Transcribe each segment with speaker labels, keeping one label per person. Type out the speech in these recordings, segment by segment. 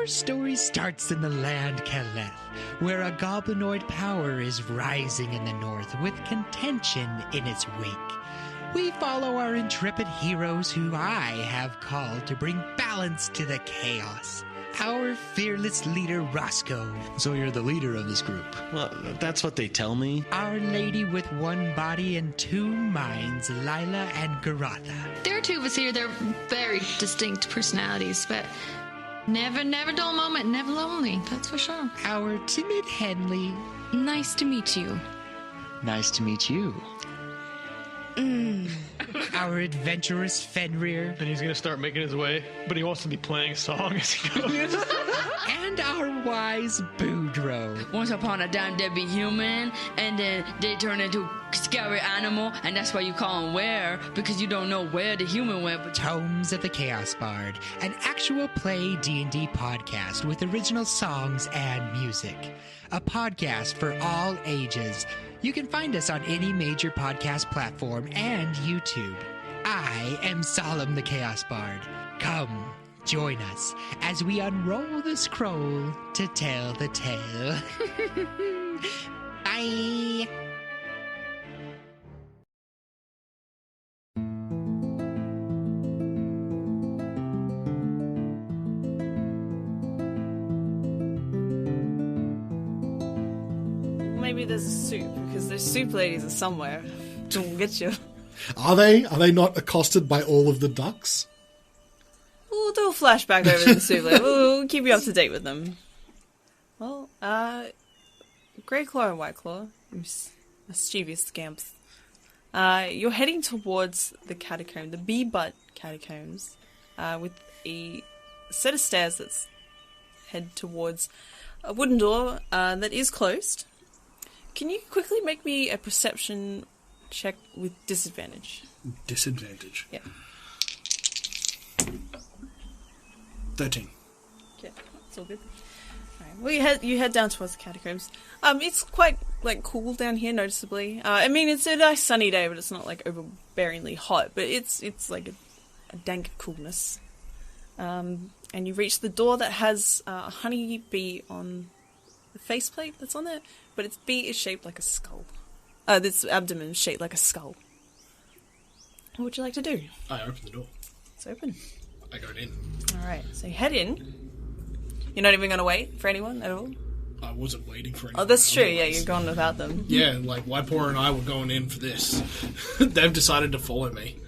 Speaker 1: Our story starts in the land Callan, where a goblinoid power is rising in the north with contention in its wake. We follow our intrepid heroes who I have called to bring balance to the chaos. Our fearless leader, Roscoe.
Speaker 2: So you're the leader of this group? Well, that's what they tell me.
Speaker 1: Our lady with one body and two minds, Lila and Garatha.
Speaker 3: There are two of us here. They're very distinct personalities, but never dull moment, never lonely. That's for sure.
Speaker 1: Our timid Henley.
Speaker 3: Nice to meet you.
Speaker 2: Nice to meet you.
Speaker 1: Our adventurous Fenrir.
Speaker 4: And he's going to start making his way, but he wants to be playing a song as he goes.
Speaker 1: And our wise Boudreaux.
Speaker 5: Once upon a time, there'd be human, and then they turn into a scary animal, and that's why you call them where, because you don't know where the human went. But
Speaker 1: Tomes of the Chaos Bard, an actual play D&D podcast with original songs and music. A podcast for all ages. You can find us on any major podcast platform and YouTube. I am Solemn the Chaos Bard. Come, join us as we unroll the scroll to tell the tale. Bye!
Speaker 6: Maybe there's a soup, because there's soup ladies are somewhere. We'll get you.
Speaker 7: Are they? Are they not accosted by all of the ducks?
Speaker 6: We'll do a flashback over to the soup lady. We'll keep you up to date with them. Well, Grey Claw and White Claw, mischievous scamps. You're heading towards the catacomb, the Bee-Butt catacombs, with a set of stairs that head towards a wooden door that is closed. Can you quickly make me a perception check with disadvantage?
Speaker 7: Disadvantage?
Speaker 6: Yeah.
Speaker 7: 13.
Speaker 6: Okay, that's all good. Alright, well, you head down towards the catacombs. It's quite, cool down here, noticeably. I mean, it's a nice sunny day, but it's not, overbearingly hot. But it's like a dank coolness. And you reach the door that has a honeybee on the faceplate that's on there. But its bee is shaped like a skull. Its abdomen is shaped like a skull. What would you like to do?
Speaker 7: I open the door.
Speaker 6: It's open.
Speaker 7: I go in.
Speaker 6: Alright, so you head in. You're not even going to wait for anyone at all?
Speaker 7: I wasn't waiting for anyone.
Speaker 6: Oh, that's true,
Speaker 7: otherwise.
Speaker 6: yeah, you're gone without them.
Speaker 7: Yeah, Whitepaw and I were going in for this. They've decided to follow me.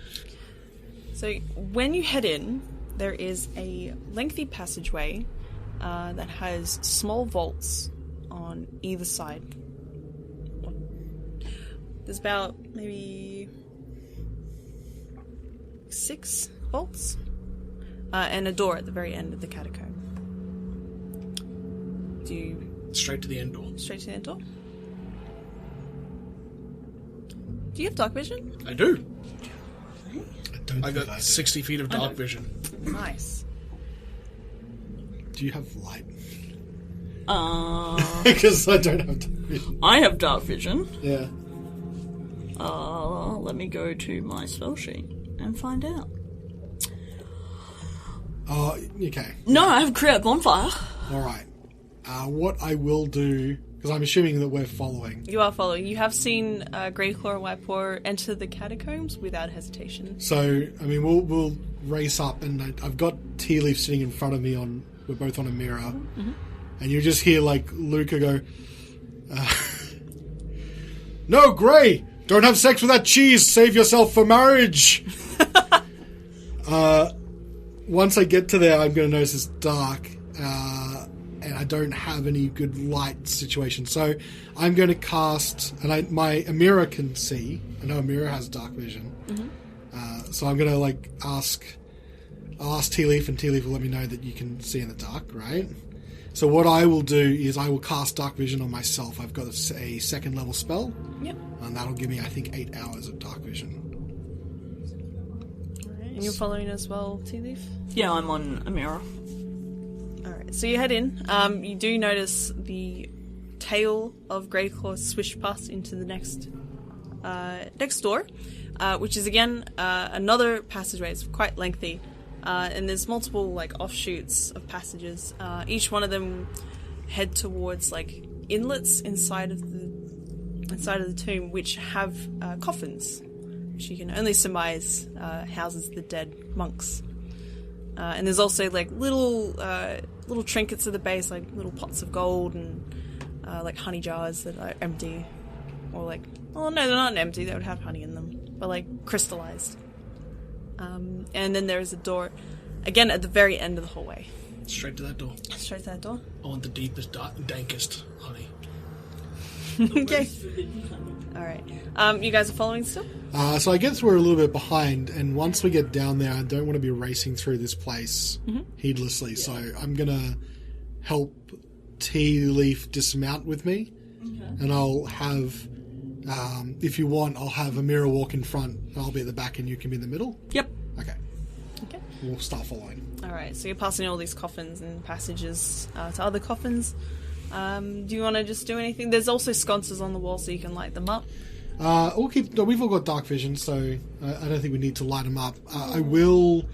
Speaker 6: So when you head in, there is a lengthy passageway that has small vaults on either side. There's about maybe 6 vaults and a door at the very end of the catacomb. Do you...
Speaker 7: Straight to the end door.
Speaker 6: Straight to the end door? Do you have dark vision?
Speaker 7: I do.
Speaker 2: I
Speaker 7: got 60 feet of dark vision.
Speaker 6: Nice.
Speaker 7: Do you have light? Because I don't have dark vision.
Speaker 8: I have dark vision.
Speaker 7: Yeah.
Speaker 8: Let me go to my spell sheet and find out.
Speaker 7: Oh, okay.
Speaker 8: No, I have create bonfire.
Speaker 7: Alright. What I will do, because I'm assuming that we're following.
Speaker 6: You are following. You have seen Grey Claw and White Paw enter the catacombs without hesitation.
Speaker 7: So, I mean, we'll race up, and I've got Tealeaf sitting in front of me we're both on a mirror. Mm-hmm. And you just hear, Lucca go, no, Grey! Don't have sex with that cheese! Save yourself for marriage! Once I get to there, I'm going to notice it's dark, and I don't have any good light situation. So I'm going to cast, and my Amira can see. I know Amira has dark vision. Mm-hmm. So I'm going to, I'll ask Tealeaf, and Tealeaf will let me know that you can see in the dark, right? So what I will do is I will cast dark vision on myself. I've got a second level spell. Yep. And that'll give me, I think, 8 hours of dark vision.
Speaker 6: Alright, and you're following as well, Tealeaf?
Speaker 8: Yeah, I'm on a mirror.
Speaker 6: Alright, so you head in. You do notice the tail of Greyclaw swish past into the next door, which is again another passageway. It's quite lengthy, And there's multiple like offshoots of passages. Each one of them head towards like inlets inside of the tomb, which have coffins, which you can only surmise houses the dead monks. And there's also like little trinkets at the base, like little pots of gold and like honey jars that are empty, or like, oh no, they're not empty. They would have honey in them, but like crystallized. And then there is a door, again at the very end of the hallway.
Speaker 9: Straight to that door.
Speaker 6: Straight to that door.
Speaker 9: I want the deepest, dankest honey.
Speaker 6: Okay. Alright. You guys are following still?
Speaker 7: So I guess we're a little bit behind, and once we get down there, I don't want to be racing through this place heedlessly, so I'm going to help Tealeaf dismount with me, and I'll have, if you want, I'll have Amira walk in front, I'll be at the back and you can be in the middle?
Speaker 6: Yep.
Speaker 7: Okay.
Speaker 6: Okay.
Speaker 7: We'll start following.
Speaker 6: Alright, so you're passing all these coffins and passages to other coffins. Do you want to just do anything? There's also sconces on the wall so you can light them up.
Speaker 7: We've all got dark vision, so I don't think we need to light them up. I will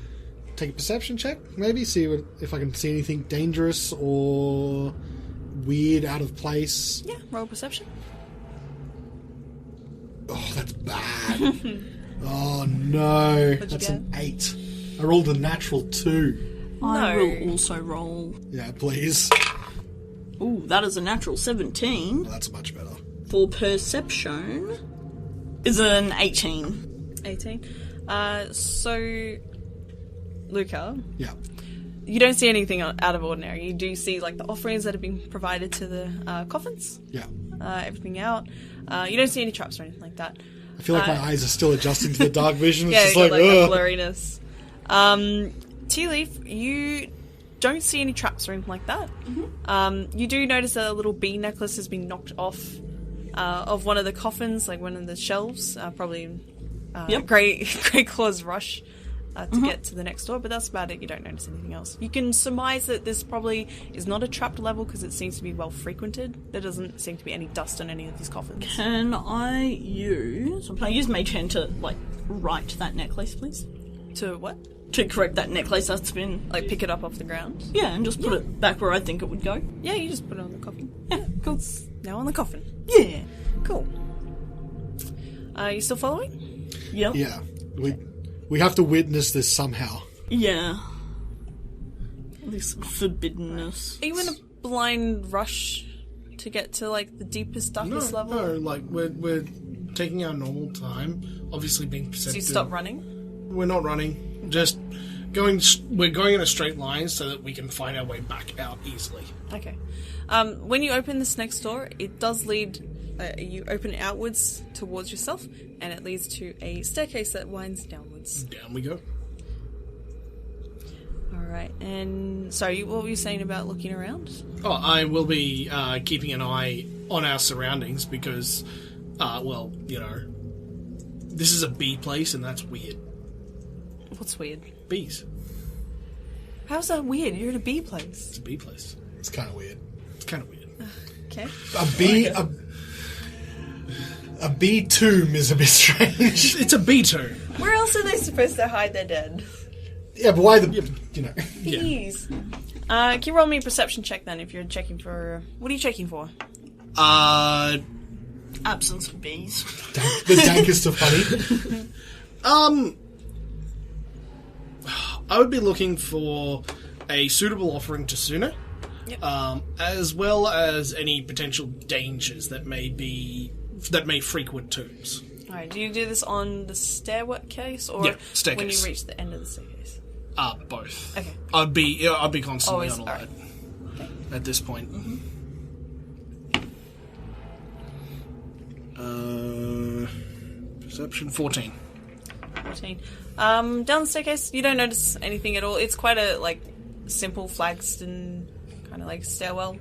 Speaker 7: take a perception check, maybe, see if I can see anything dangerous or weird, out of place.
Speaker 6: Yeah, roll perception.
Speaker 7: Oh, that's bad. Oh, no. That's an 8. I rolled a natural 2.
Speaker 8: I will also roll.
Speaker 7: Yeah, please.
Speaker 8: Ooh, that is a natural 17.
Speaker 7: Oh, that's much better.
Speaker 8: For perception is an 18.
Speaker 6: 18. So, Lucca,
Speaker 7: Yeah.
Speaker 6: you don't see anything out of ordinary. You do see like the offerings that have been provided to the coffins.
Speaker 7: Yeah.
Speaker 6: Everything out. You don't see any traps or anything like that.
Speaker 7: I feel like my eyes are still adjusting to the dark vision. It's
Speaker 6: Yeah,
Speaker 7: just
Speaker 6: you got,
Speaker 7: like,
Speaker 6: a
Speaker 7: ugh.
Speaker 6: blurriness. Tealeaf, you don't see any traps or anything like that. You do notice that a little bee necklace has been knocked off of one of the coffins, like one of the shelves. Probably Grey Claw's rush to get to the next door, but that's about it. You don't notice anything else. You can surmise that this probably is not a trapped level because it seems to be well frequented. There doesn't seem to be any dust on any of these coffins.
Speaker 8: Can I use Mage Hand to, like, right that necklace, please?
Speaker 6: To what?
Speaker 8: To correct that necklace that's been...
Speaker 6: Like pick it up off the ground?
Speaker 8: Yeah, and just put it back where I think it would go.
Speaker 6: Yeah, you just put it on the coffin.
Speaker 8: Yeah, cool.
Speaker 6: It's now on the coffin.
Speaker 8: Yeah.
Speaker 6: Cool. You still following?
Speaker 8: Yep.
Speaker 7: Yeah. We have to witness this somehow.
Speaker 8: Yeah. This forbiddenness.
Speaker 6: Are you in a blind rush to get to like the deepest, darkest level?
Speaker 9: No, like we're taking our normal time. Obviously being perceptive.
Speaker 6: So you stop running?
Speaker 9: We're not running. Just going. We're going in a straight line so that we can find our way back out easily.
Speaker 6: Okay. When you open this next door, it does lead. You open it outwards towards yourself, and it leads to a staircase that winds downwards.
Speaker 9: Down we go.
Speaker 6: All right. And sorry, what were you saying about looking around?
Speaker 9: Oh, I will be keeping an eye on our surroundings because, this is a bee place, and that's weird.
Speaker 6: What's weird?
Speaker 9: Bees.
Speaker 6: How's that weird? You're in a bee place.
Speaker 9: It's a bee place.
Speaker 7: It's kind of weird.
Speaker 9: It's kind of weird.
Speaker 6: Okay.
Speaker 7: A bee tomb is a bit strange.
Speaker 9: It's a bee tomb.
Speaker 6: Where else are they supposed to hide their dead?
Speaker 7: Yeah, but why
Speaker 6: Bees. Can you roll me a perception check then if you're checking for... What are you checking for?
Speaker 8: Absence of bees.
Speaker 7: The dankest of honey.
Speaker 9: I would be looking for a suitable offering to Suna, as well as any potential dangers that may frequent tombs.
Speaker 6: Alright, do you do this on the staircase or
Speaker 9: staircase.
Speaker 6: when you reach the end of the staircase?
Speaker 9: Both.
Speaker 6: Okay.
Speaker 9: I'd be constantly
Speaker 6: Always,
Speaker 9: on alert at this point. Perception 14.
Speaker 6: 14. Down the staircase, you don't notice anything at all. It's quite a simple flagstone kind of stairwell,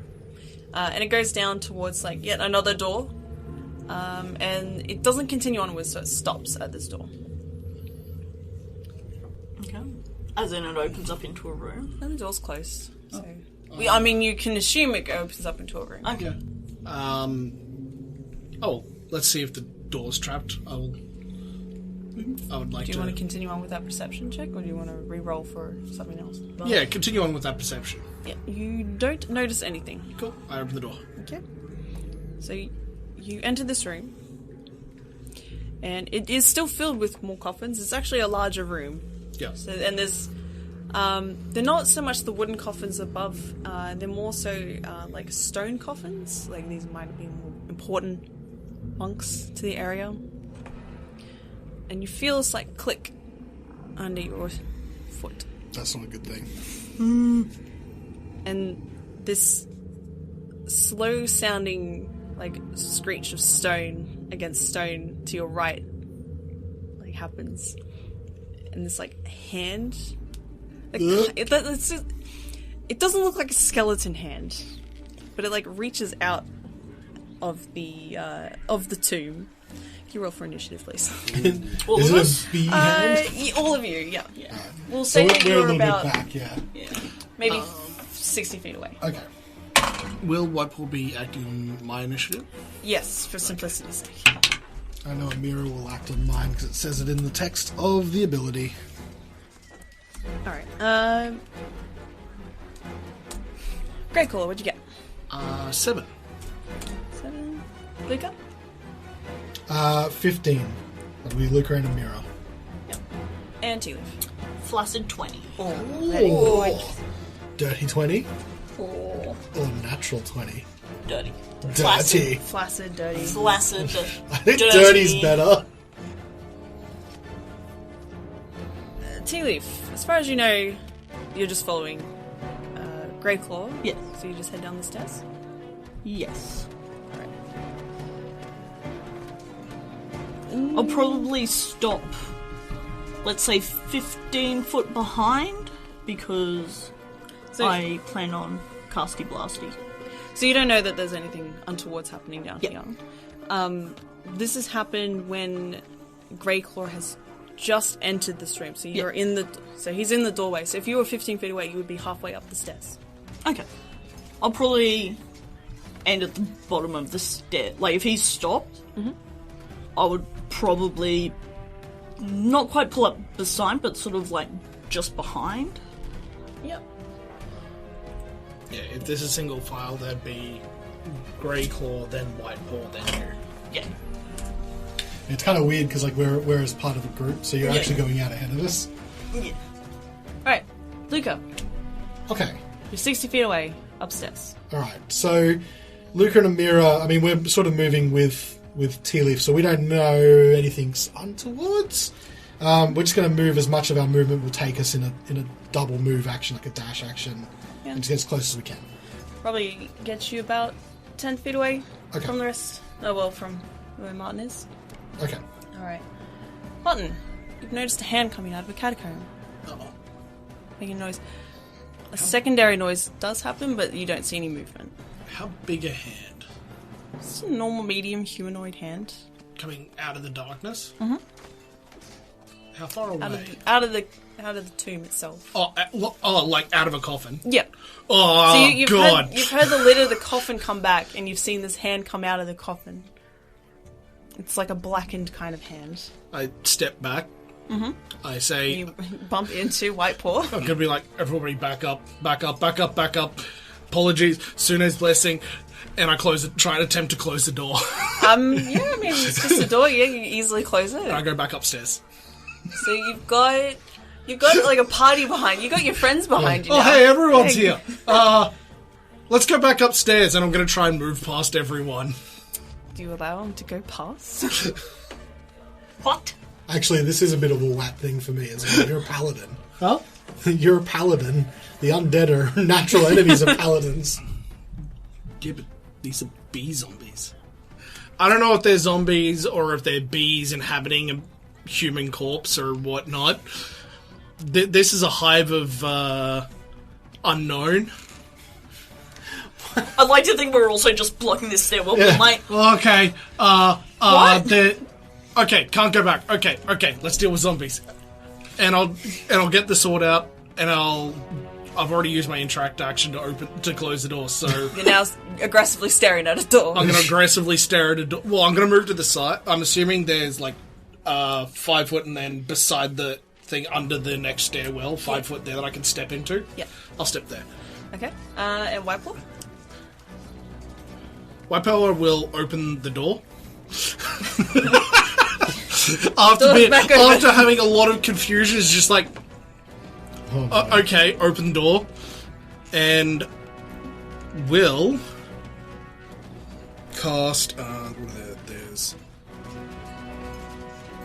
Speaker 6: and it goes down towards yet another door, and it doesn't continue onwards, so it stops at this door.
Speaker 8: Okay. As in, it opens up into a room.
Speaker 6: And the door's closed. So, you can assume it opens up into a room.
Speaker 8: Okay.
Speaker 9: Let's see if the door's trapped. I would like to...
Speaker 6: Do you want to continue on with that perception check, or do you want to re-roll for something else?
Speaker 9: Yeah, continue on with that perception.
Speaker 6: Yeah, you don't notice anything.
Speaker 9: Cool. I open the door.
Speaker 6: Okay. So you enter this room, and it is still filled with more coffins. It's actually a larger room.
Speaker 9: Yeah.
Speaker 6: So, and there's... they're not so much the wooden coffins above, they're more so like stone coffins. Like these might be more important monks to the area. And you feel a slight click under your foot.
Speaker 7: That's not a good thing.
Speaker 6: And this slow sounding like screech of stone against stone to your right like happens. And this like hand... it doesn't look like a skeleton hand, but it like reaches out of the tomb. Can you roll for initiative, please?
Speaker 7: Is it a bee hand?
Speaker 6: All of you, yeah. We'll
Speaker 7: So
Speaker 6: say that
Speaker 7: we're a
Speaker 6: you're
Speaker 7: little
Speaker 6: about
Speaker 7: bit back, yeah.
Speaker 6: maybe 60 feet away.
Speaker 7: Okay.
Speaker 9: Will Whitepool be acting on my initiative?
Speaker 6: Yes, for simplicity's sake.
Speaker 7: I know Amira will act on mine because it says it in the text of the ability.
Speaker 6: Alright, Great Caller, what'd you get?
Speaker 9: 7.
Speaker 6: 7. Lucca?
Speaker 7: 15. That'll be Lucca and Amira.
Speaker 6: Yep. And Tealeaf.
Speaker 8: Flaccid 20.
Speaker 7: Oh. Dirty 20?
Speaker 8: Oh.
Speaker 7: Or natural 20?
Speaker 8: Dirty.
Speaker 7: Dirty.
Speaker 6: Flaccid, dirty.
Speaker 8: Flaccid.
Speaker 7: I think dirty's better.
Speaker 6: Tealeaf, as far as you know, you're just following Greyclaw.
Speaker 8: Yes.
Speaker 6: So you just head down the stairs?
Speaker 8: Yes.
Speaker 6: Alright.
Speaker 8: I'll probably stop, let's say, 15 foot behind, because I plan on casty blasty.
Speaker 6: So you don't know that there's anything untoward's happening down here. This has happened when Greyclaw has just entered this room. So you're in the... So he's in the doorway. So if you were 15 feet away, you would be halfway up the stairs.
Speaker 8: Okay. I'll probably end at the bottom of the stair. Like, if he's stopped, I would probably not quite pull up beside, but sort of, like, just behind.
Speaker 6: Yep.
Speaker 9: Yeah, if this is single file, that'd be Greyclaw, then Whitepaw, then you.
Speaker 8: Yeah.
Speaker 7: It's kind of weird because like we're as part of a group, so you're actually going out ahead of us.
Speaker 8: Yeah.
Speaker 6: Alright, Lucca,
Speaker 7: Okay.
Speaker 6: you're 60 feet away, upstairs.
Speaker 7: Alright, so Lucca and Amira, I mean, we're sort of moving with Tealeaf, so we don't know anything's untowards. We're just going to move as much of our movement will take us in a double move action, like a dash action, and just get as close as we can.
Speaker 6: Probably gets you about 10 feet away
Speaker 7: Okay.
Speaker 6: from the rest. Oh, well, from where Martin is.
Speaker 7: Okay.
Speaker 6: Alright. Martin, you've noticed a hand coming out of a catacomb.
Speaker 9: Uh-oh.
Speaker 6: Making noise. A secondary noise does happen, but you don't see any movement.
Speaker 9: How big a hand?
Speaker 6: It's a normal medium humanoid hand.
Speaker 9: Coming out of the darkness?
Speaker 6: Mm-hmm.
Speaker 9: How far away?
Speaker 6: Out of the tomb itself.
Speaker 9: Oh, like out of a coffin?
Speaker 6: Yep.
Speaker 9: Oh,
Speaker 6: So you've
Speaker 9: God.
Speaker 6: you've heard the lid of the coffin come back, and you've seen this hand come out of the coffin. It's like a blackened kind of hand.
Speaker 9: I step back.
Speaker 6: Mm-hmm.
Speaker 9: I say...
Speaker 6: You bump into Whitepaw.
Speaker 9: I'm going to be like, everybody back up, back up, back up, back up. Apologies, Sune's blessing. And I try to attempt to close the door.
Speaker 6: Yeah, I mean, it's just a door, yeah, you can easily close it.
Speaker 9: And I go back upstairs.
Speaker 6: So you've got like a party behind you. You've got your friends behind you now.
Speaker 9: Oh, hey, everyone's here. Let's go back upstairs, and I'm going to try and move past everyone.
Speaker 6: Do you allow them to go past?
Speaker 8: What?
Speaker 7: Actually, this is a bit of a whack thing for me as well. You're a paladin.
Speaker 9: Huh?
Speaker 7: You're a paladin. The undead are natural enemies of paladins.
Speaker 9: Yeah, but these are bee zombies. I don't know if they're zombies or if they're bees inhabiting a human corpse or whatnot. This is a hive of unknown.
Speaker 8: I'd like to think we're also just blocking this stairwell, but like...
Speaker 9: Okay,
Speaker 8: What?
Speaker 9: Okay, can't go back. Okay, let's deal with zombies. And I'll get the sword out, and I've already used my interact action to close the door, so...
Speaker 6: You're now aggressively staring at a door.
Speaker 9: I'm going to aggressively stare at a door. Well, I'm going to move to the side. I'm assuming there's, like, 5 foot, and then beside the thing under the next stairwell, 5 foot there that I can step into.
Speaker 6: Yeah.
Speaker 9: I'll step there.
Speaker 6: Okay. And Whiteclaw?
Speaker 9: Whitepower will open the door. After having a lot of confusion, it's just like, okay, open the door, and will cast. There's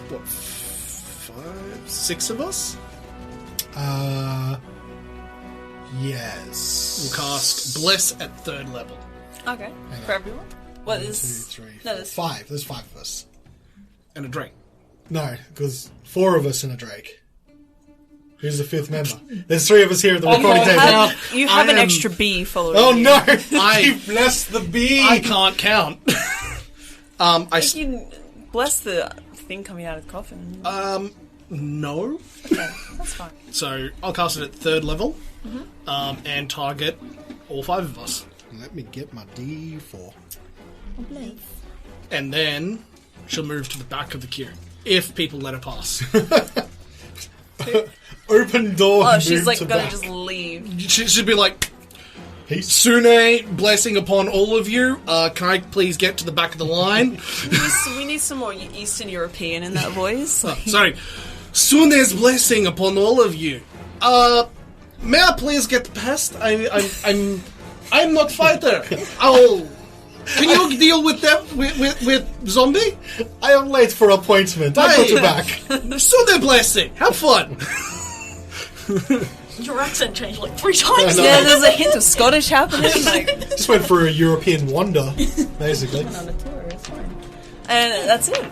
Speaker 9: what, 5, 6 of us?
Speaker 7: Yes.
Speaker 9: We'll cast Bless at 3rd level.
Speaker 6: Okay. For everyone? What
Speaker 7: 1,
Speaker 6: is...
Speaker 7: 2, 3, 4,
Speaker 6: No, there's
Speaker 7: 5. There's 5 of us.
Speaker 9: And a drake.
Speaker 7: No, because 4 of us and a Drake. Who's the 5th member? There's 3 of us here at the recording table.
Speaker 6: You have an extra bee following
Speaker 7: Oh
Speaker 6: you.
Speaker 7: no! You bless the bee!
Speaker 9: I can't count.
Speaker 6: You can bless the thing coming out of the coffin.
Speaker 9: No.
Speaker 6: Okay, that's fine.
Speaker 9: So I'll cast it at 3rd level, and target all 5 of us.
Speaker 7: Let me get my D4.
Speaker 9: And then she'll move to the back of the queue, if people let her pass.
Speaker 7: Open door.
Speaker 6: Oh, she's
Speaker 7: move
Speaker 6: like
Speaker 7: to
Speaker 6: gonna
Speaker 7: back.
Speaker 6: just leave.
Speaker 9: She should be like,
Speaker 7: Peace.
Speaker 9: Sune, blessing upon all of you. Can I please get to the back of the line?
Speaker 6: We need some more Eastern European in that voice.
Speaker 9: Sorry. Sune's blessing upon all of you. May I please get past? I'm not fighter. Oh, can you deal with them with zombie?
Speaker 7: I am late for appointment. I got you back.
Speaker 9: Sune blessing. Have fun.
Speaker 8: Your accent changed like 3 times.
Speaker 6: Yeah, there's a hint of Scottish happening. Like,
Speaker 7: Just went for a European wander, basically.
Speaker 6: on a tour, it's fine. And that's it.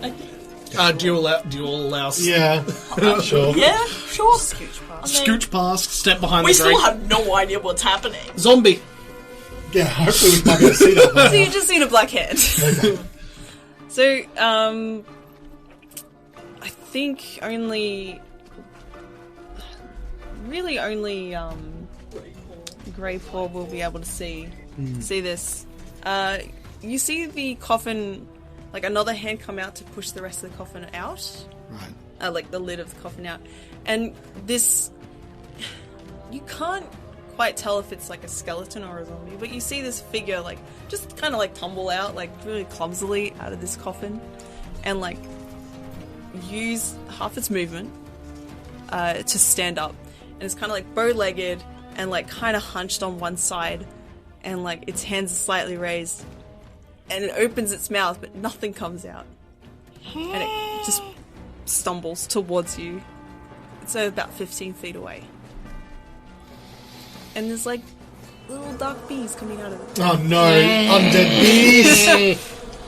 Speaker 9: Do you all allow?
Speaker 7: Yeah, sure.
Speaker 8: Yeah, sure.
Speaker 6: Scooch past.
Speaker 9: Scooch past. Step behind
Speaker 8: We
Speaker 9: the drake.
Speaker 8: still have no idea what's happening.
Speaker 9: Zombie.
Speaker 7: Yeah, hopefully we might be able to see that now.
Speaker 6: So you just seen a black hand.
Speaker 7: Okay.
Speaker 6: So, I think only Greypaw will be able to see this. You see the coffin, like another hand come out to push the rest of the coffin out,
Speaker 7: Right.
Speaker 6: like the lid of the coffin out, and this, you can't quite tell if it's like a skeleton or a zombie, but you see this figure like just kind of like tumble out like really clumsily out of this coffin and like use half its movement to stand up, and it's kind of like bow-legged and like kind of hunched on one side, and like its hands are slightly raised, and it opens its mouth but nothing comes out, and it just stumbles towards you. It's about 15 feet away. And there's like little dark bees coming out of it.
Speaker 7: Oh no, undead bees!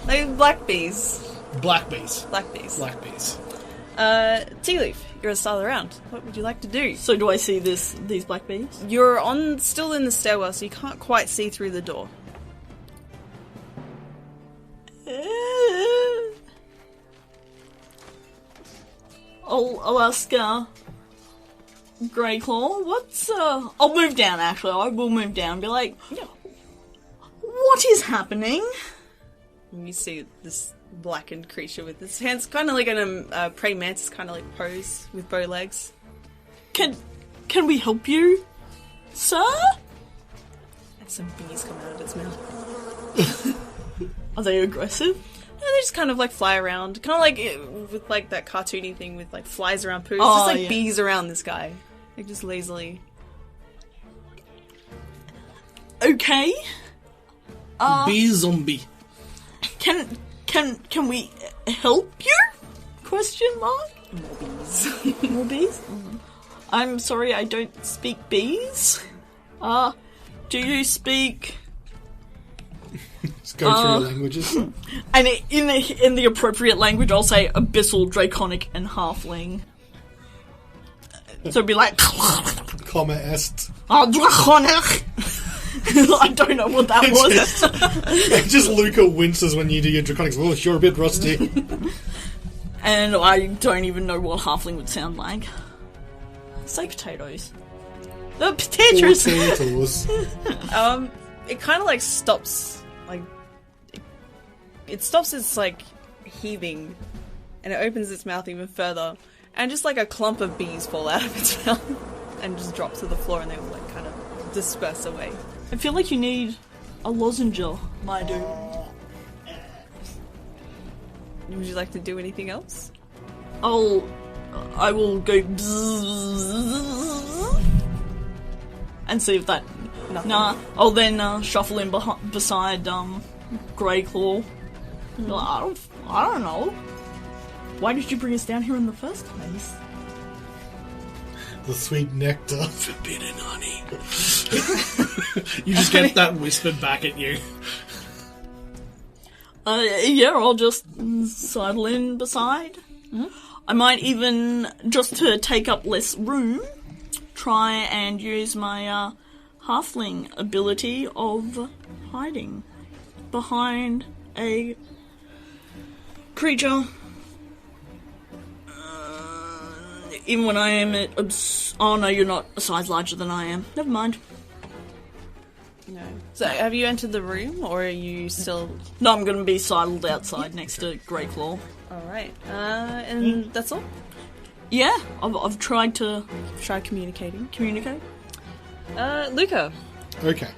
Speaker 6: Like black bees.
Speaker 9: Black bees.
Speaker 6: Black bees.
Speaker 9: Black bees.
Speaker 6: Tealeaf, you're at the start of the round. What would you like to do?
Speaker 8: So do I see these black bees?
Speaker 6: You're still in the stairwell, so you can't quite see through the door.
Speaker 8: I'll ask Greyclaw, what's I'll move down actually. I will move down and be like, what is happening?
Speaker 6: And you see this blackened creature with its hands kind of like a praying mantis kind of like pose with bow legs.
Speaker 8: Can we help you, sir?
Speaker 6: And some bees come out of its mouth.
Speaker 8: Are they aggressive?
Speaker 6: And they just kind of like fly around, kind of like with like that cartoony thing with like flies around poo. It's
Speaker 8: Oh,
Speaker 6: just like
Speaker 8: yeah.
Speaker 6: bees around this guy, like just lazily.
Speaker 8: Okay.
Speaker 9: Bee zombie.
Speaker 8: Can we help you? Question mark. More bees. I'm sorry, I don't speak bees. Do you speak?
Speaker 7: Let's go through your languages.
Speaker 8: And in the appropriate language, I'll say abyssal, draconic, and halfling. So it'd be like,
Speaker 7: Comma est.
Speaker 8: draconic. I don't know what that was.
Speaker 7: Just Lucca winces when you do your draconics. Oh, you're a bit rusty.
Speaker 8: And I don't even know what halfling would sound like. Say potatoes. The potatoes.
Speaker 7: Potatoes.
Speaker 6: It kind of like stops, like it stops its like heaving, and it opens its mouth even further, and just like a clump of bees fall out of its mouth and just drop to the floor, and they will like kind of disperse away.
Speaker 8: I feel like you need a lozenge, my dude.
Speaker 6: Would you like to do anything else?
Speaker 8: I will go and see if that.
Speaker 6: Nothing.
Speaker 8: Nah, I'll then shuffle in beside Grey Claw. I don't know. Why did you bring us down here in the first place?
Speaker 7: The sweet nectar.
Speaker 9: Forbidden honey. You just get that whispered back at you.
Speaker 8: Yeah, I'll just sidle in beside. I might even, just to take up less room, try and use my halfling ability of hiding behind a creature. Even when I am at... oh no, you're not a size larger than I am. Never mind.
Speaker 6: No. So, have you entered the room, or are you still...
Speaker 8: No, I'm going to be sidled outside next to Grey Claw.
Speaker 6: Alright. And that's all?
Speaker 8: Yeah, I've tried to...
Speaker 6: Try communicating.
Speaker 8: communicate.
Speaker 6: Lucca.
Speaker 7: Okay.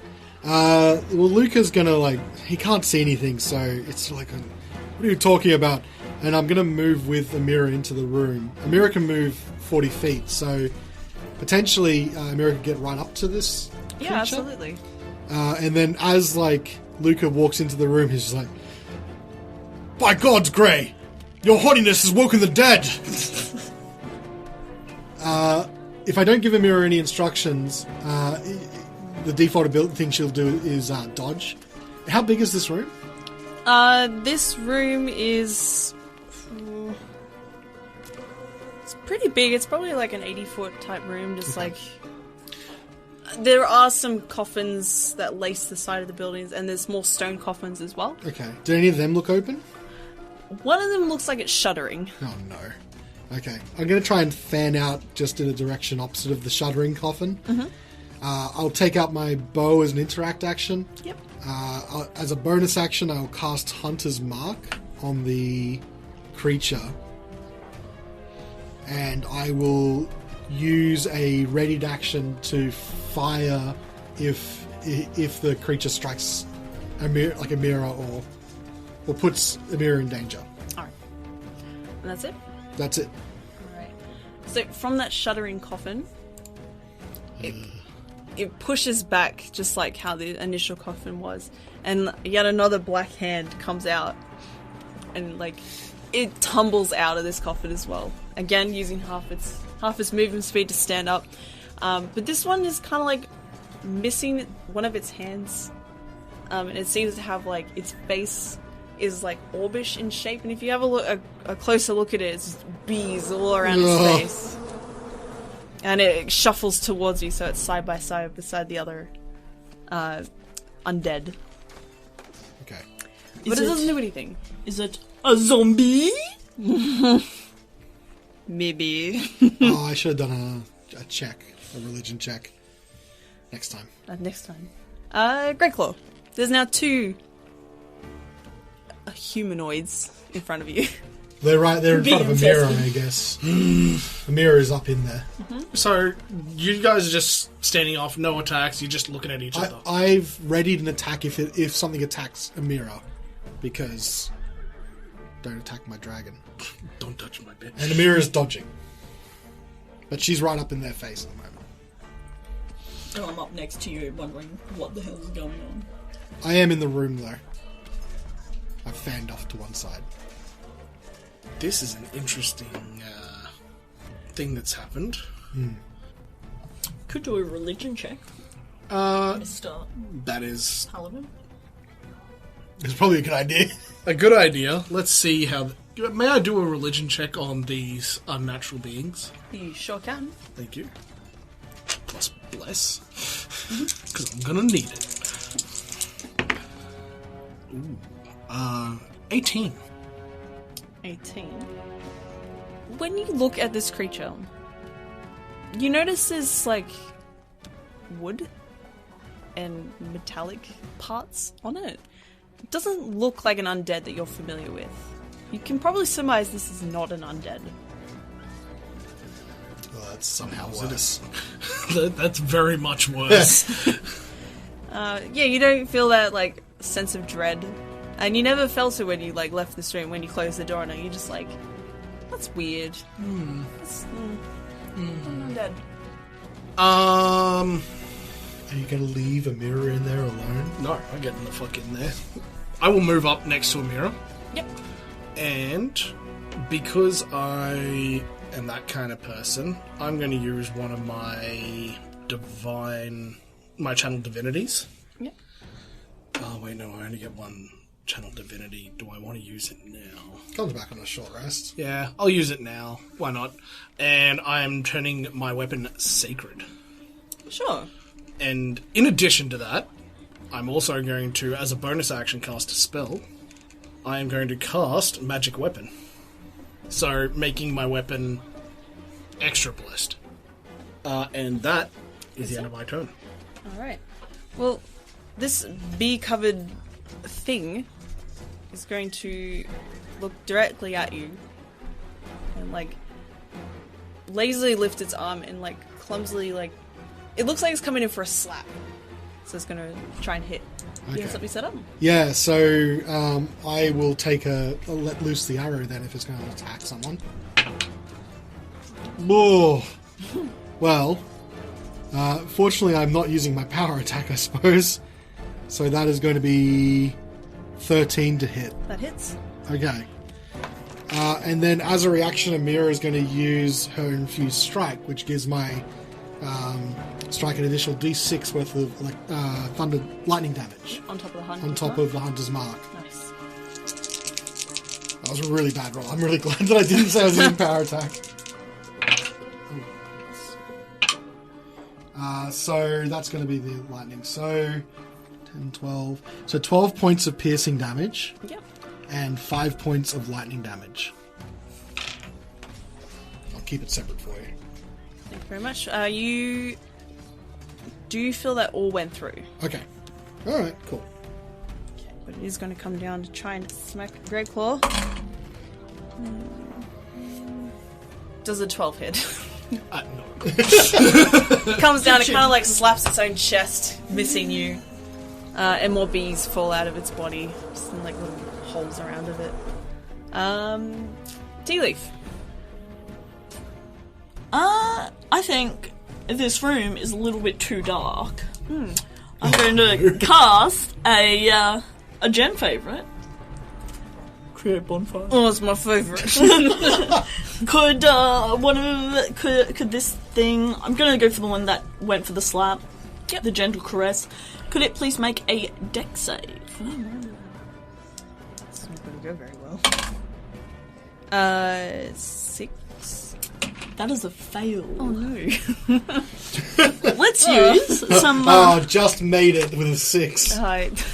Speaker 7: Well, Lucca's gonna, like... He can't see anything, so it's like... What are you talking about? And I'm gonna move with Amira into the room. Amira can move 40 feet, so... Potentially, Amira could get right up to this creature.
Speaker 6: Yeah, absolutely.
Speaker 7: And then as, like, Lucca walks into the room, he's just like... By gods, Grey! Your haughtiness has woken the dead! If I don't give Amira any instructions, the default ability thing she'll do is dodge. How big is this room?
Speaker 6: This room is... It's pretty big. It's probably like an 80-foot type room, just like... There are some coffins that lace the side of the buildings, and there's more stone coffins as well.
Speaker 7: Okay. Do any of them look open?
Speaker 6: One of them looks like it's shuddering.
Speaker 7: Oh, no. Okay. I'm going to try and fan out just in a direction opposite of the shuddering coffin.
Speaker 6: Mm-hmm.
Speaker 7: I'll take out my bow as an interact action.
Speaker 6: Yep.
Speaker 7: As a bonus action, I'll cast Hunter's Mark on the creature. And I will use a readied action to fire if the creature strikes Amira or puts Amira in danger.
Speaker 6: Alright. And that's it?
Speaker 7: That's it.
Speaker 6: Alright. So from that shuddering coffin, it pushes back just like how the initial coffin was, and yet another black hand comes out and like it tumbles out of this coffin as well. Again, using half its movement speed to stand up. But this one is kind of like missing one of its hands. And it seems to have like its face is like orbish in shape. And if you have a closer look at it, it's just bees all around its face. And it shuffles towards you, so it's side by side beside the other undead.
Speaker 7: Okay.
Speaker 6: But it doesn't do anything.
Speaker 8: Is it a zombie?
Speaker 6: Maybe.
Speaker 7: Oh, I should have done a check, a religion check. Next time.
Speaker 6: Next time. Grey Claw. There's now two humanoids in front of you.
Speaker 7: They're in front of Amira, I guess. Amira is up in there.
Speaker 9: Mm-hmm. So, you guys are just standing off, no attacks, you're just looking at each other.
Speaker 7: I've readied an attack if something attacks Amira, because don't attack my dragon.
Speaker 9: Don't touch my bitch.
Speaker 7: And Amira's dodging. But she's right up in their face at the moment.
Speaker 8: And I'm up next to you wondering what the hell is going on.
Speaker 7: I am in the room, though. I've fanned off to one side.
Speaker 9: This is an interesting thing that's happened.
Speaker 8: Could do a religion check.
Speaker 9: Mr. That is...
Speaker 8: Paladin.
Speaker 7: It's probably a good idea.
Speaker 9: A good idea. Let's see how... May I do a religion check on these unnatural beings?
Speaker 6: You sure can.
Speaker 9: Thank you. Plus bless. Because I'm gonna need it. Ooh. 18.
Speaker 6: 18. When you look at this creature, you notice there's like wood and metallic parts on it. It doesn't look like an undead that you're familiar with. You can probably surmise this is not an undead.
Speaker 7: Well, that's somehow worse.
Speaker 9: That's very much worse.
Speaker 6: Yeah, you don't feel that, like, sense of dread. And you never felt it when you, like, left this room, when you closed the door, and you're just like, that's weird. That's, undead.
Speaker 7: Are you going to leave a mirror in there alone?
Speaker 9: No, I get in the fuck in there. I will move up next to a mirror.
Speaker 6: Yep.
Speaker 9: And because I am that kind of person, I'm going to use one of my channel divinities.
Speaker 6: Yep.
Speaker 9: Oh, wait, no, I only get one channel divinity. Do I want to use it now?
Speaker 7: Comes back on a short rest.
Speaker 9: Yeah, I'll use it now. Why not? And I'm turning my weapon sacred.
Speaker 6: Sure.
Speaker 9: And in addition to that, I'm also going to, as a bonus action, cast a spell. I am going to cast Magic Weapon. So, making my weapon extra blessed. And that is the end of my turn.
Speaker 6: Alright. Well, this bee-covered thing is going to look directly at you and, like, lazily lift its arm and, like, clumsily, like, it looks like it's coming in for a slap. So it's going to try and hit. You have something set up?
Speaker 7: Yeah, so I will I'll let loose the arrow then if it's going to attack someone. Oh. Well, fortunately I'm not using my power attack, I suppose. So that is going to be 13 to hit.
Speaker 6: That hits.
Speaker 7: Okay. And then as a reaction, Amira is going to use her Infused Strike, which gives my strike an additional d6 worth of lightning damage.
Speaker 6: On top of the hunter's
Speaker 7: On top of the hunter's mark.
Speaker 6: Nice.
Speaker 7: That was a really bad roll. I'm really glad that I didn't say I was using power attack. So that's going to be the lightning. So 10, 12. So 12 points of piercing damage.
Speaker 6: Yep.
Speaker 7: And 5 points of lightning damage. I'll keep it separate for you.
Speaker 6: Thank you very much. Do you feel that all went through?
Speaker 7: Okay. Alright, cool.
Speaker 6: Okay, but it is going to come down to try and smack Great Claw. Does a 12 hit?
Speaker 9: No.
Speaker 6: Comes down, it kind of like slaps its own chest, missing you. And more bees fall out of its body, just in like little holes around of it. Tealeaf.
Speaker 8: I think this room is a little bit too dark. I'm going to cast a gen favourite. Create bonfire.
Speaker 6: Oh, it's my favourite.
Speaker 8: Could this thing? I'm going to go for the one that went for the slap.
Speaker 6: Yep.
Speaker 8: The gentle caress. Could it please make a dex save?
Speaker 6: It's not going to go very well. 6.
Speaker 8: That is a fail.
Speaker 6: Oh no.
Speaker 8: Let's use some.
Speaker 7: Just made it with a 6.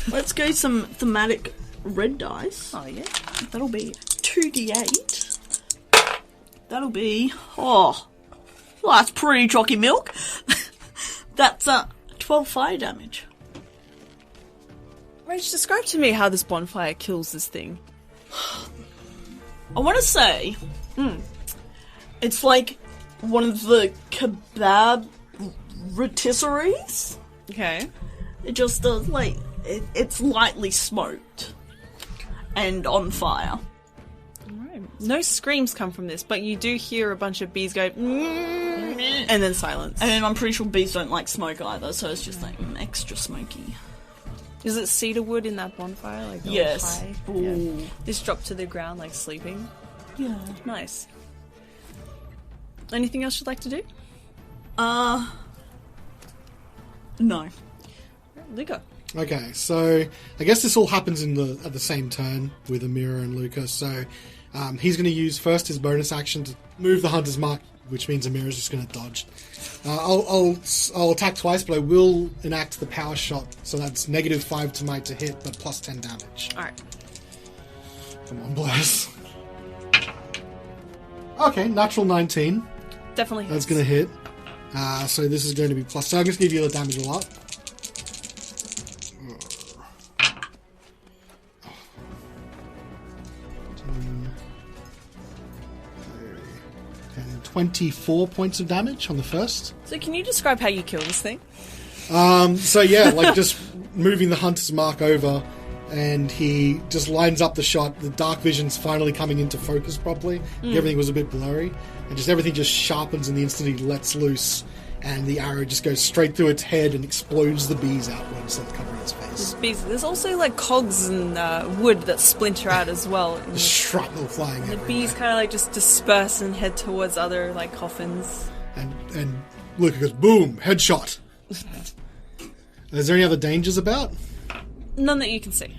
Speaker 8: Let's go some thematic red dice.
Speaker 6: Oh yeah.
Speaker 8: That'll be 2d8. That'll be that's pretty chalky milk. That's 12 fire damage.
Speaker 6: Rach, describe to me how this bonfire kills this thing.
Speaker 8: I want to say, it's like one of the kebab rotisseries.
Speaker 6: Okay.
Speaker 8: It just does it's lightly smoked and on fire.
Speaker 6: Alright. No screams come from this, but you do hear a bunch of bees go and then silence.
Speaker 8: And I'm pretty sure bees don't like smoke either, so it's just like extra smoky.
Speaker 6: Is it cedar wood in that bonfire? Like
Speaker 8: yes.
Speaker 6: High?
Speaker 8: Ooh.
Speaker 6: Yeah. Just dropped to the ground like sleeping.
Speaker 8: Yeah.
Speaker 6: Nice. Anything else you'd like to do?
Speaker 8: No.
Speaker 6: Lucca.
Speaker 7: Okay, so I guess this all happens at the same turn with Amira and Lucca. So he's going to use first his bonus action to move the hunter's mark, which means Amira's just going to dodge. I'll attack twice, but I will enact the power shot. So that's -5 to my to hit, but plus 10 damage.
Speaker 6: All right.
Speaker 7: Come on, bless. Okay, natural 19.
Speaker 6: Definitely hits.
Speaker 7: That's going to hit. So this is going to be plus. So I'm just going to give you the damage a lot. 24 points of damage on the first.
Speaker 6: So can you describe how you kill this thing?
Speaker 7: So yeah, like just moving the hunter's mark over, and he just lines up the shot. The dark vision's finally coming into focus properly. Everything was a bit blurry, and just everything just sharpens in the instant he lets loose, and the arrow just goes straight through its head and explodes the bees outwards, that's covering its face.
Speaker 6: There's also like cogs and wood that splinter out as well. And
Speaker 7: Shrapnel flying
Speaker 6: the
Speaker 7: everywhere.
Speaker 6: bees kind of like just disperse and head towards other like coffins.
Speaker 7: And Lucca goes, boom, headshot. Is there any other dangers about?
Speaker 6: None that you can see.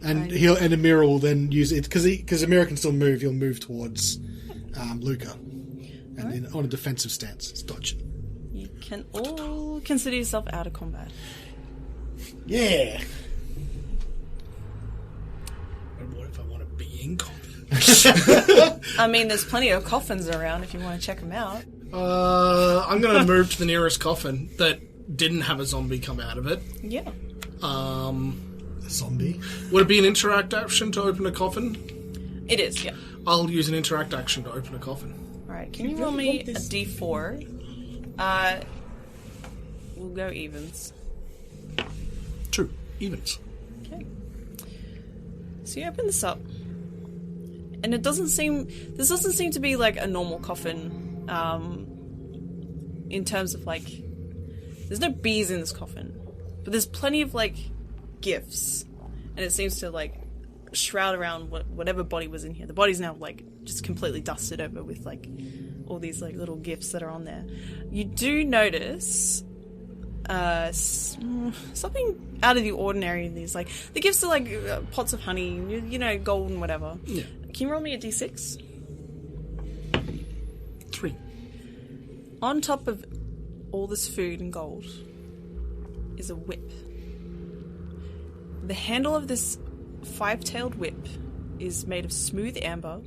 Speaker 7: And Amira will then use it because Amira can still move. He'll move towards Lucca, and then on a defensive stance, it's dodging.
Speaker 6: You can all consider yourself out of combat.
Speaker 7: Yeah.
Speaker 9: What if I want to be in combat?
Speaker 6: I mean, there's plenty of coffins around if you want to check them out.
Speaker 9: I'm going to move to the nearest coffin that didn't have a zombie come out of it.
Speaker 6: Yeah.
Speaker 7: A zombie.
Speaker 9: Would it be an interact action to open a coffin?
Speaker 6: It is, yeah.
Speaker 9: I'll use an interact action to open a coffin.
Speaker 6: Alright, can you roll me a d4? We'll go evens.
Speaker 9: 2 evens.
Speaker 6: Okay. So you open this up. And this doesn't seem to be like a normal coffin, in terms of like, there's no bees in this coffin, but there's plenty of like gifts, and it seems to like shroud around whatever body was in here. The body's now like just completely dusted over with like all these like little gifts that are on there. You do notice something out of the ordinary in these. Like the gifts are like pots of honey, you know, gold and whatever.
Speaker 9: Yeah.
Speaker 6: Can you roll me a d6?
Speaker 9: 3.
Speaker 6: On top of all this food and gold is a whip. The handle of this 5-tailed whip is made of smooth amber,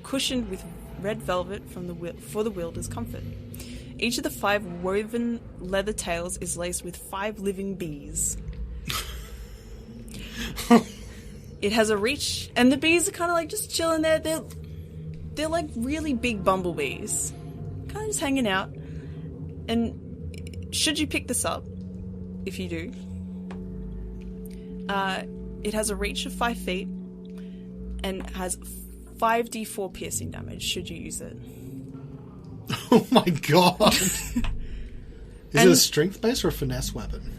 Speaker 6: cushioned with red velvet for the wielder's comfort. Each of the 5 woven leather tails is laced with 5 living bees. It has a reach, and the bees are kind of like just chilling there. They're like really big bumblebees, kind of just hanging out. And should you pick this up, if you do, it has a reach of 5 feet and has 5d4 piercing damage should you use it.
Speaker 7: Oh my god! Is it a strength base or a finesse weapon?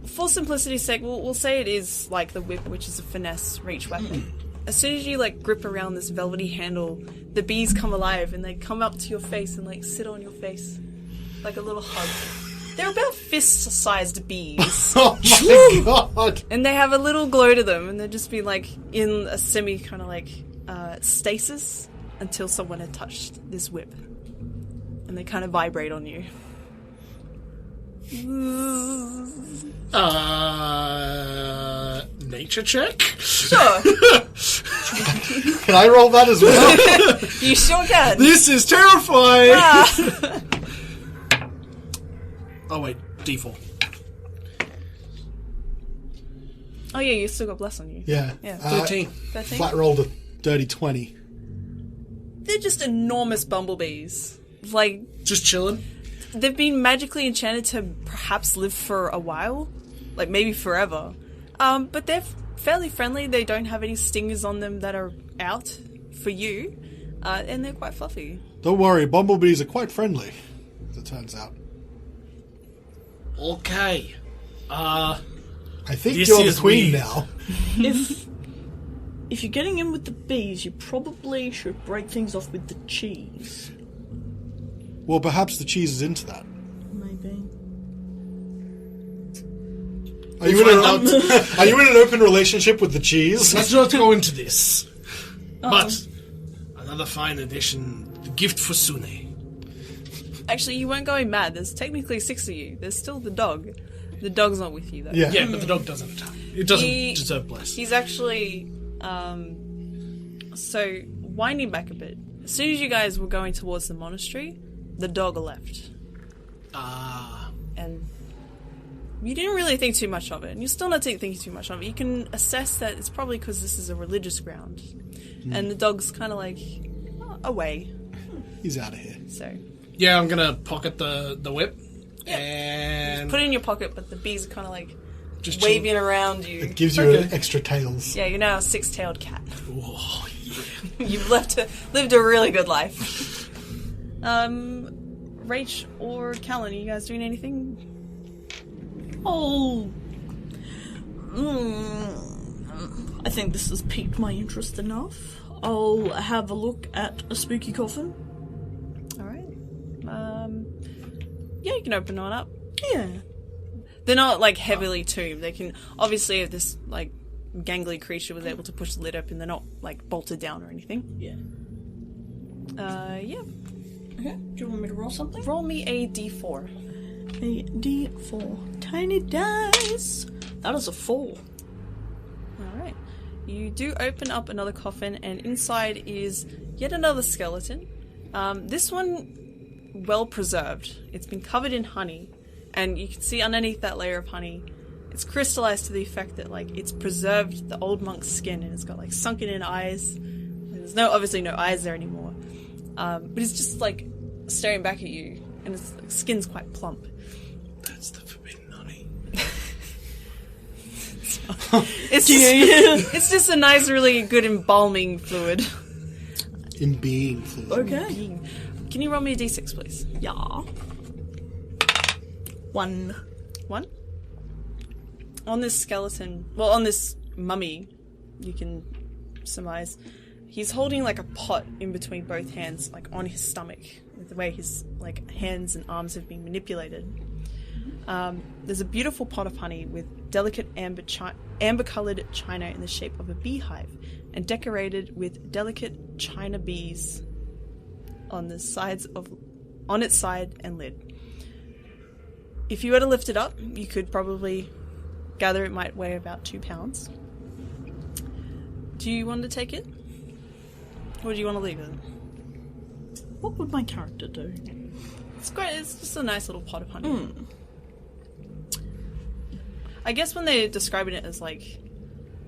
Speaker 6: For simplicity's sake, we'll say it is like the whip, which is a finesse reach weapon. As soon as you like grip around this velvety handle, the bees come alive and they come up to your face and like sit on your face like a little hug. They're about fist-sized bees.
Speaker 7: Oh my god!
Speaker 6: And they have a little glow to them, and they'll just be like in a semi kind of like stasis until someone had touched this whip. And they kind of vibrate on you.
Speaker 9: Nature check?
Speaker 6: Sure.
Speaker 7: Can I roll that as well?
Speaker 6: You sure can.
Speaker 9: This is terrifying!
Speaker 6: Ah.
Speaker 9: Oh wait, D4.
Speaker 6: Oh yeah, you still got bless on you.
Speaker 7: Yeah.
Speaker 9: 13.
Speaker 6: 13?
Speaker 7: Flat rolled a dirty 20.
Speaker 6: They're just enormous bumblebees. Like,
Speaker 9: Just chilling?
Speaker 6: they've been magically enchanted to perhaps live for a while. Like, maybe forever. But they're fairly friendly. They don't have any stingers on them that are out for you. And they're quite fluffy.
Speaker 7: Don't worry, bumblebees are quite friendly, as it turns out.
Speaker 9: Okay.
Speaker 7: I think
Speaker 9: This
Speaker 7: you're the
Speaker 9: is
Speaker 7: queen
Speaker 9: weird.
Speaker 7: now.
Speaker 8: If you're getting in with the bees, you probably should break things off with the cheese.
Speaker 7: Well, perhaps the cheese is into that.
Speaker 8: Maybe.
Speaker 7: Are you in an open relationship with the cheese?
Speaker 9: Let's not go into this. But, another fine addition, the gift for Sune.
Speaker 6: Actually, you weren't going mad. There's technically 6 of you. There's still the dog. The dog's not with you, though.
Speaker 7: Yeah.
Speaker 9: Yeah, but the dog doesn't attack. It doesn't deserve bless.
Speaker 6: He's actually, so, winding back a bit. As soon as you guys were going towards the monastery, the dog left. And you didn't really think too much of it. And you're still not thinking too much of it. You can assess that it's probably because this is a religious ground. And the dog's kind of like, away.
Speaker 7: He's out of here.
Speaker 6: So
Speaker 9: Yeah, I'm gonna pocket the whip and
Speaker 6: put it in your pocket, but the bees are kind of like
Speaker 9: just
Speaker 6: waving around you.
Speaker 7: It gives you extra tails.
Speaker 6: Yeah, you're now a 6-tailed cat.
Speaker 9: Oh, yeah.
Speaker 6: You've lived a really good life. Rach or Callan, are you guys doing anything?
Speaker 8: Oh. I think this has piqued my interest enough. I'll have a look at a spooky coffin.
Speaker 6: Alright. Yeah, you can open one up.
Speaker 8: Yeah.
Speaker 6: They're not, like, heavily tombed. They can... Obviously, if this, like, gangly creature was able to push the lid open, they're not, like, bolted down or anything.
Speaker 8: Yeah.
Speaker 6: Yeah.
Speaker 8: Okay. Do you want me to roll something?
Speaker 6: Roll me a d4.
Speaker 8: A d4. Tiny dice. That is a 4.
Speaker 6: Alright. You do open up another coffin, and inside is yet another skeleton. This one, well preserved. It's been covered in honey, and you can see underneath that layer of honey, it's crystallized to the effect that, like, it's preserved the old monk's skin, and it's got, like, sunken in eyes. There's obviously no eyes there anymore. But it's just, like, staring back at you, and its skin's quite plump.
Speaker 9: That's the forbidden honey.
Speaker 6: It's just a nice, really good embalming fluid.
Speaker 7: Imbeing fluid.
Speaker 8: Okay.
Speaker 6: Can you roll me a d6, please?
Speaker 8: Yeah. 1.
Speaker 6: 1? On this skeleton, well, on this mummy, you can surmise, he's holding, like, a pot in between both hands, like, on his stomach, with the way his, like, hands and arms have been manipulated. There's a beautiful pot of honey with delicate amber-coloured china in the shape of a beehive, and decorated with delicate china bees on its side and lid. If you were to lift it up, you could probably gather it might weigh about 2 pounds. Do you want to take it? Or do you want to leave it?
Speaker 8: What would my character do?
Speaker 6: It's great. It's just a nice little pot of honey. I guess when they're describing it as, like,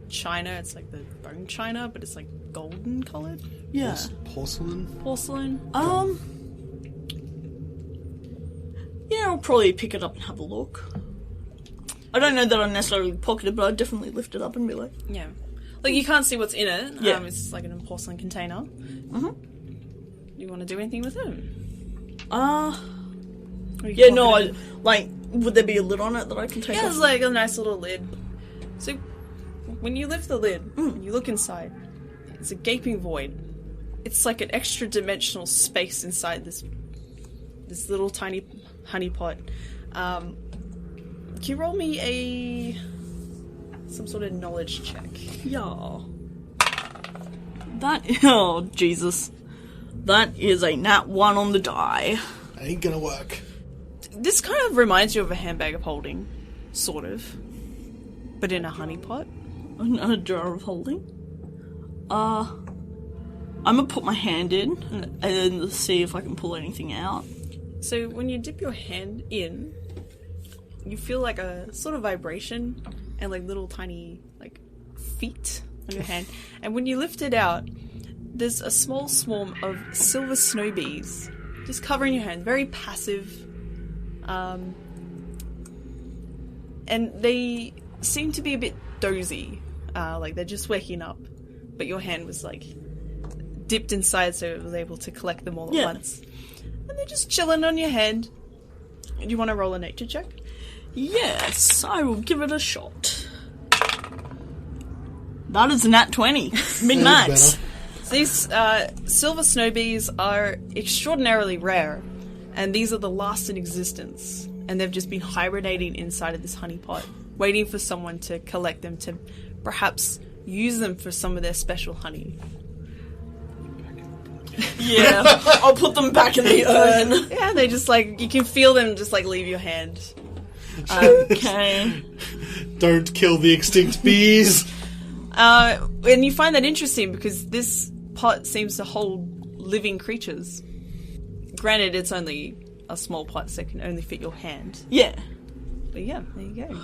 Speaker 6: china, it's like the bone china, but it's, like, golden coloured.
Speaker 8: Yeah.
Speaker 7: Porcelain?
Speaker 6: Porcelain.
Speaker 8: Yeah, I'll probably pick it up and have a look. I don't know that I necessarily pocket it, but I'd definitely lift it up and be like...
Speaker 6: Yeah. Like, you can't see what's in it.
Speaker 8: Yeah.
Speaker 6: It's like in a porcelain container.
Speaker 8: Mm-hmm.
Speaker 6: You want to do anything with it?
Speaker 8: Yeah, no, would there be a lid on it that I can take
Speaker 6: Yeah,
Speaker 8: off?
Speaker 6: there's like a nice little lid. So, when you lift the lid, and you look inside, it's a gaping void. It's like an extra dimensional space inside this little tiny honey pot. Can you roll me some sort of knowledge check?
Speaker 8: Yeah. Oh, Jesus. That is a nat 1 on the die.
Speaker 7: Ain't gonna work.
Speaker 6: This kind of reminds you of a handbag of holding, sort of, but in a honey pot.
Speaker 8: A jar of holding. I'm gonna put my hand in and see if I can pull anything out.
Speaker 6: So when you dip your hand in, you feel like a sort of vibration and like little tiny like feet on your hand. And when you lift it out, there's a small swarm of silver snow bees just covering your hand, very passive. And they seem to be a bit dozy, like they're just waking up. But your hand was like dipped inside, so it was able to collect them all at once. And they're just chilling on your hand. Do you want to roll a nature check?
Speaker 8: Yes, I will give it a shot. That is a nat 20. Min-max.
Speaker 6: These silver snow bees are extraordinarily rare, and these are the last in existence. And they've just been hibernating inside of this honey pot, waiting for someone to collect them to perhaps use them for some of their special honey.
Speaker 8: Yeah, I'll put them back in the urn.
Speaker 6: Yeah, they just like, you can feel them just like leave your hand.
Speaker 8: Okay.
Speaker 7: Don't kill the extinct bees.
Speaker 6: And you find that interesting because this pot seems to hold living creatures. Granted, it's only a small pot, so it can only fit your hand.
Speaker 8: Yeah.
Speaker 6: But yeah, there you go.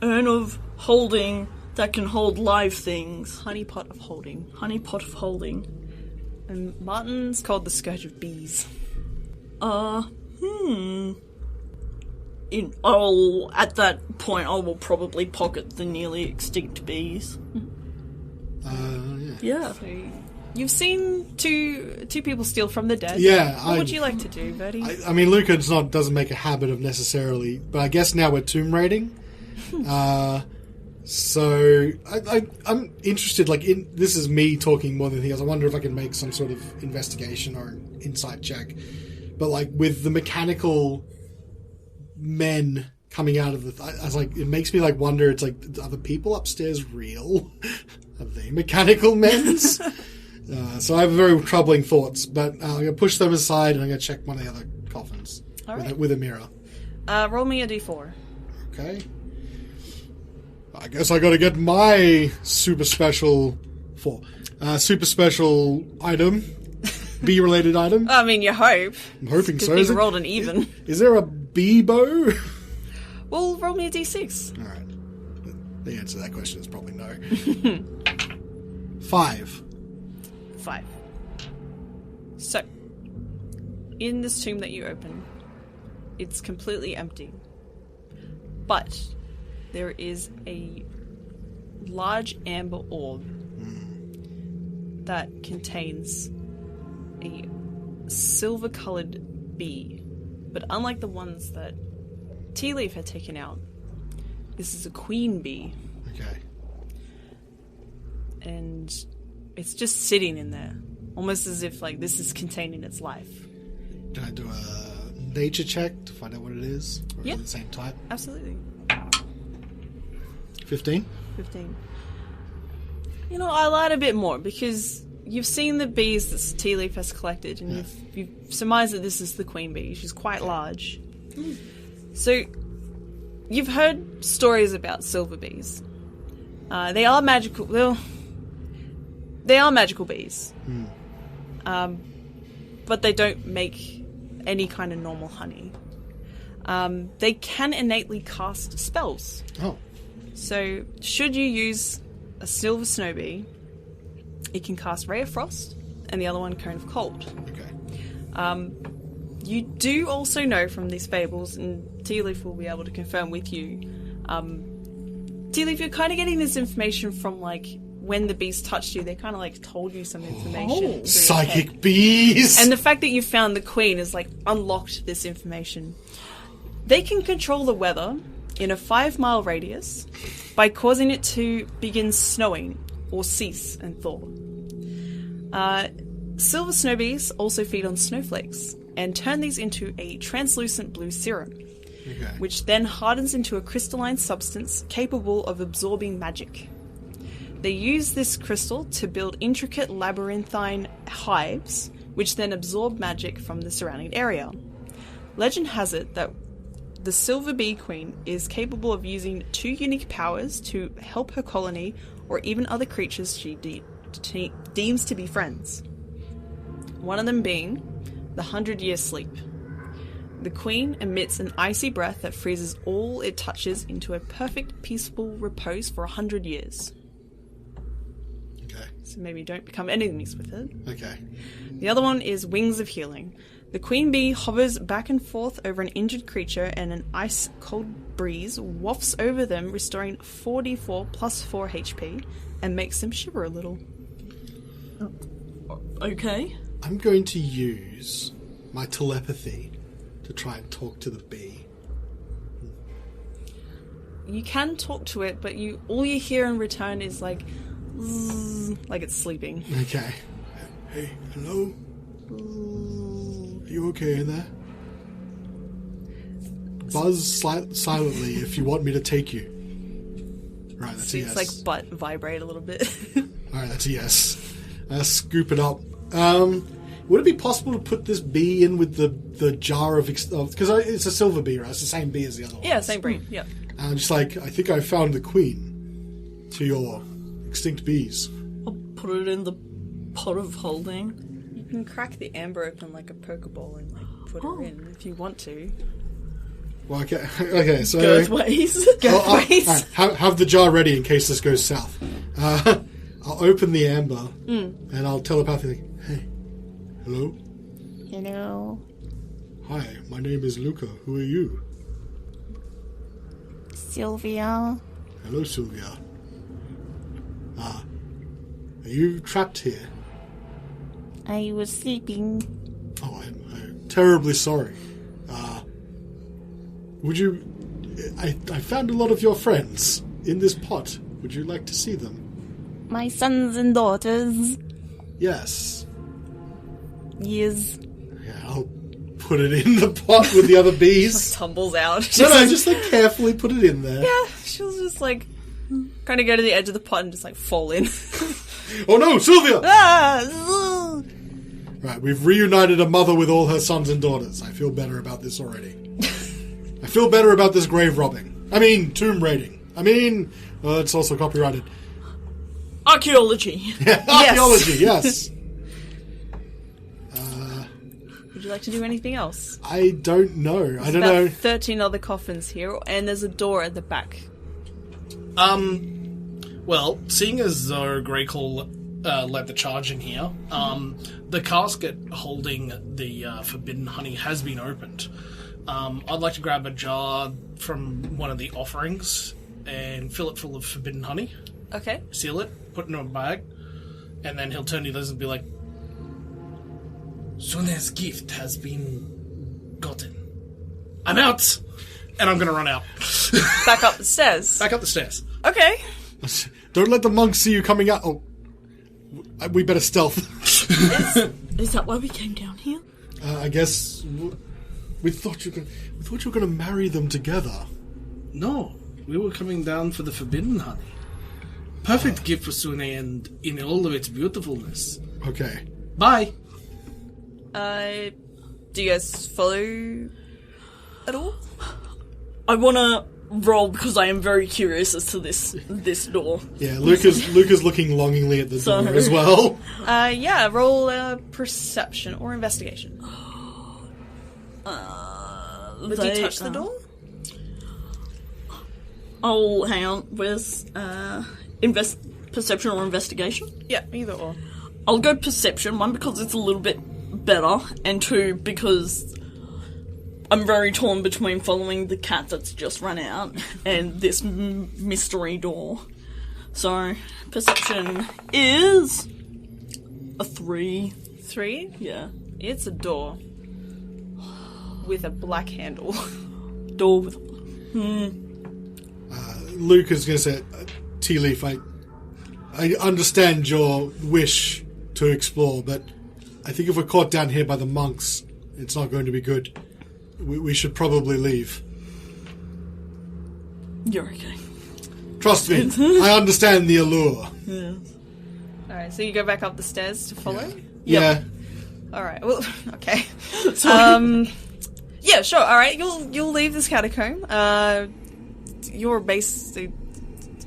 Speaker 8: Urn of holding that can hold live things.
Speaker 6: Honey pot of holding.
Speaker 8: Honey pot of holding.
Speaker 6: And Martin's called the Scourge of Bees.
Speaker 8: At that point, I will probably pocket the nearly extinct bees. Yeah.
Speaker 6: So you've seen two people steal from the dead.
Speaker 7: Yeah.
Speaker 6: What would you like to do, Bertie?
Speaker 7: I mean, Lucca doesn't make a habit of necessarily, but I guess now we're tomb raiding. So I'm interested. This is me talking more than anything else. I wonder if I can make some sort of investigation or an insight check. But with the mechanical men coming out of it makes me wonder. It's are the people upstairs real? Are they mechanical men's? So I have very troubling thoughts, but I'm going to push them aside and I'm going to check one of the other coffins with a mirror.
Speaker 6: Roll me a d4.
Speaker 7: Okay. I guess I got to get my super special super special item, bee-related item.
Speaker 6: I mean, you hope.
Speaker 7: I'm hoping so.
Speaker 6: You rolled an even.
Speaker 7: Is there a bee bow?
Speaker 6: Well, roll me a d6.
Speaker 7: All right. The answer to that question is probably no. 5.
Speaker 6: So, in this tomb that you open, it's completely empty. But there is a large amber orb that contains a silver-coloured bee. But unlike the ones that Tealeaf had taken out, this is a queen bee.
Speaker 7: Okay.
Speaker 6: And it's just sitting in there. Almost as if, this is containing its life.
Speaker 7: Can I do a nature check to find out what it is? Or
Speaker 6: Yeah.
Speaker 7: is it the same type?
Speaker 6: Absolutely.
Speaker 7: 15?
Speaker 6: 15. I lied a bit more, because you've seen the bees that Tealeaf has collected, and you've surmised that this is the queen bee. She's quite large. So, you've heard stories about silver bees. They are magical. Well, they are magical bees. But they don't make any kind of normal honey. They can innately cast spells.
Speaker 7: Oh.
Speaker 6: So, should you use a silver snow bee, it can cast Ray of Frost, and the other one Cone of Cold.
Speaker 7: Okay.
Speaker 6: You do also know from these fables, and Tealeaf will be able to confirm with you, Tealeaf, you're kind of getting this information from, when the bees touched you, they kind of, told you some information.
Speaker 7: Psychic bees!
Speaker 6: And the fact that you found the queen has, unlocked this information. They can control the weather in a 5-mile radius by causing it to begin snowing or cease and thaw. Silver snow bees also feed on snowflakes and turn these into a translucent blue serum, which then hardens into a crystalline substance capable of absorbing magic. They use this crystal to build intricate labyrinthine hives, which then absorb magic from the surrounding area. Legend has it that the Silver Bee Queen is capable of using 2 unique powers to help her colony or even other creatures she deems to be friends. One of them being the 100-year sleep. The Queen emits an icy breath that freezes all it touches into a perfect, peaceful repose for 100 years.
Speaker 7: Okay.
Speaker 6: So maybe don't become enemies with it.
Speaker 7: Okay.
Speaker 6: The other one is Wings of Healing. The queen bee hovers back and forth over an injured creature, and an ice-cold breeze wafts over them, restoring 4d4 plus 4 HP, and makes them shiver a little.
Speaker 8: Okay.
Speaker 7: I'm going to use my telepathy to try and talk to the bee.
Speaker 6: You can talk to it, but all you hear in return is zzz, like it's sleeping.
Speaker 7: Okay. Hey, hello? Are you okay in there? Buzz silently if you want me to take you. Right, that's a yes.
Speaker 6: It's butt vibrate a little bit.
Speaker 7: Alright, that's a yes. Scoop it up. Would it be possible to put this bee in with the jar of... Because it's a silver bee, right? It's the same bee as the other one.
Speaker 6: Yeah, same breed, yeah.
Speaker 7: And I'm just I think I found the queen to your extinct bees.
Speaker 8: I'll put it in the pot of holding.
Speaker 6: You can crack the amber open like a Pokeball and put it in if you want to.
Speaker 7: Well, okay, so...
Speaker 8: Girth ways.
Speaker 7: Right, have the jar ready in case this goes south. I'll open the amber and I'll telepathically, hey, hello?
Speaker 6: Hello.
Speaker 7: Hi, my name is Lucca. Who are you?
Speaker 6: Sylvia.
Speaker 7: Hello, Sylvia. Are you trapped here?
Speaker 6: I was sleeping.
Speaker 7: Oh, I'm terribly sorry. Would you... I found a lot of your friends in this pot. Would you like to see them?
Speaker 6: My sons and daughters.
Speaker 7: Yes.
Speaker 6: Yes.
Speaker 7: Yeah, I'll put it in the pot with the other bees.
Speaker 6: Just tumbles out.
Speaker 7: Just like carefully put it in there.
Speaker 6: Yeah, she'll just like kind of go to the edge of the pot and just like fall in.
Speaker 7: Oh no, Sylvia!
Speaker 6: Ah!
Speaker 7: Right, we've reunited a mother with all her sons and daughters. I feel better about this already. I feel better about this grave robbing. I mean, tomb raiding. I mean, it's also copyrighted.
Speaker 8: Archaeology.
Speaker 7: Archaeology, yes.
Speaker 6: Would you like to do anything else?
Speaker 7: I don't know.
Speaker 6: There's about 13 other coffins here, and there's a door at the back.
Speaker 9: Well, seeing as though Rachael led the charge in here, the casket holding the forbidden honey has been opened. I'd like to grab a jar from one of the offerings and fill it full of forbidden honey.
Speaker 6: Okay.
Speaker 9: Seal it, put it in a bag, and then he'll turn to those and be like, Sune's gift has been gotten. I'm out! And I'm going to run out.
Speaker 6: Back up the stairs?
Speaker 9: Back up the stairs.
Speaker 6: Okay.
Speaker 7: Don't let the monks see you coming out. Oh, we better stealth.
Speaker 8: Is that why we came down here?
Speaker 7: I guess we thought you were going to marry them together.
Speaker 9: No, we were coming down for the forbidden honey. Perfect gift for Sune and in all of its beautifulness.
Speaker 7: Okay.
Speaker 9: Bye.
Speaker 6: Do you guys follow at all?
Speaker 8: I want to roll because I am very curious as to this door.
Speaker 7: Yeah, Lucca's looking longingly at the door as well.
Speaker 6: Yeah, roll perception or investigation. Would you touch the door?
Speaker 8: Oh, hang on. Where's perception or investigation?
Speaker 6: Yeah, either or.
Speaker 8: I'll go perception, one because it's a little bit better, and two because I'm very torn between following the cat that's just run out and this mystery door. So, perception is a 3.
Speaker 6: 3?
Speaker 8: Yeah.
Speaker 6: It's a door with a black handle.
Speaker 8: Door with
Speaker 7: Lucca's going to say, Tealeaf, I understand your wish to explore, but I think if we're caught down here by the monks, it's not going to be good. We should probably leave.
Speaker 8: You're okay.
Speaker 7: Trust me, I understand the allure.
Speaker 8: Yeah.
Speaker 6: Alright, so you go back up the stairs to follow?
Speaker 7: Yeah.
Speaker 6: Alright, well, okay.
Speaker 8: Sorry.
Speaker 6: Yeah, sure, alright, you'll leave this catacomb. You're basically...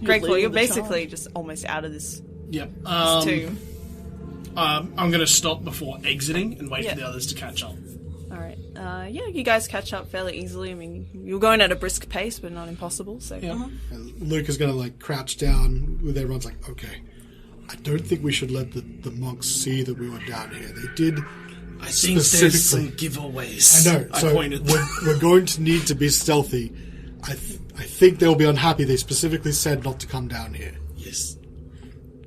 Speaker 6: Rachael, you're basically just almost out of this
Speaker 9: Yep.
Speaker 6: tomb.
Speaker 9: I'm going to stop before exiting and wait for the others to catch up.
Speaker 6: Alright, yeah, you guys catch up fairly easily. I mean, you're going at a brisk pace, but not impossible, so...
Speaker 9: Yeah.
Speaker 7: Lucca's going to, crouch down with everyone's like, okay, I don't think we should let the monks see that we were down here. They did...
Speaker 9: I think there's some giveaways.
Speaker 7: I know, so we're going to need to be stealthy. I think they'll be unhappy. They specifically said not to come down here.
Speaker 9: Yes.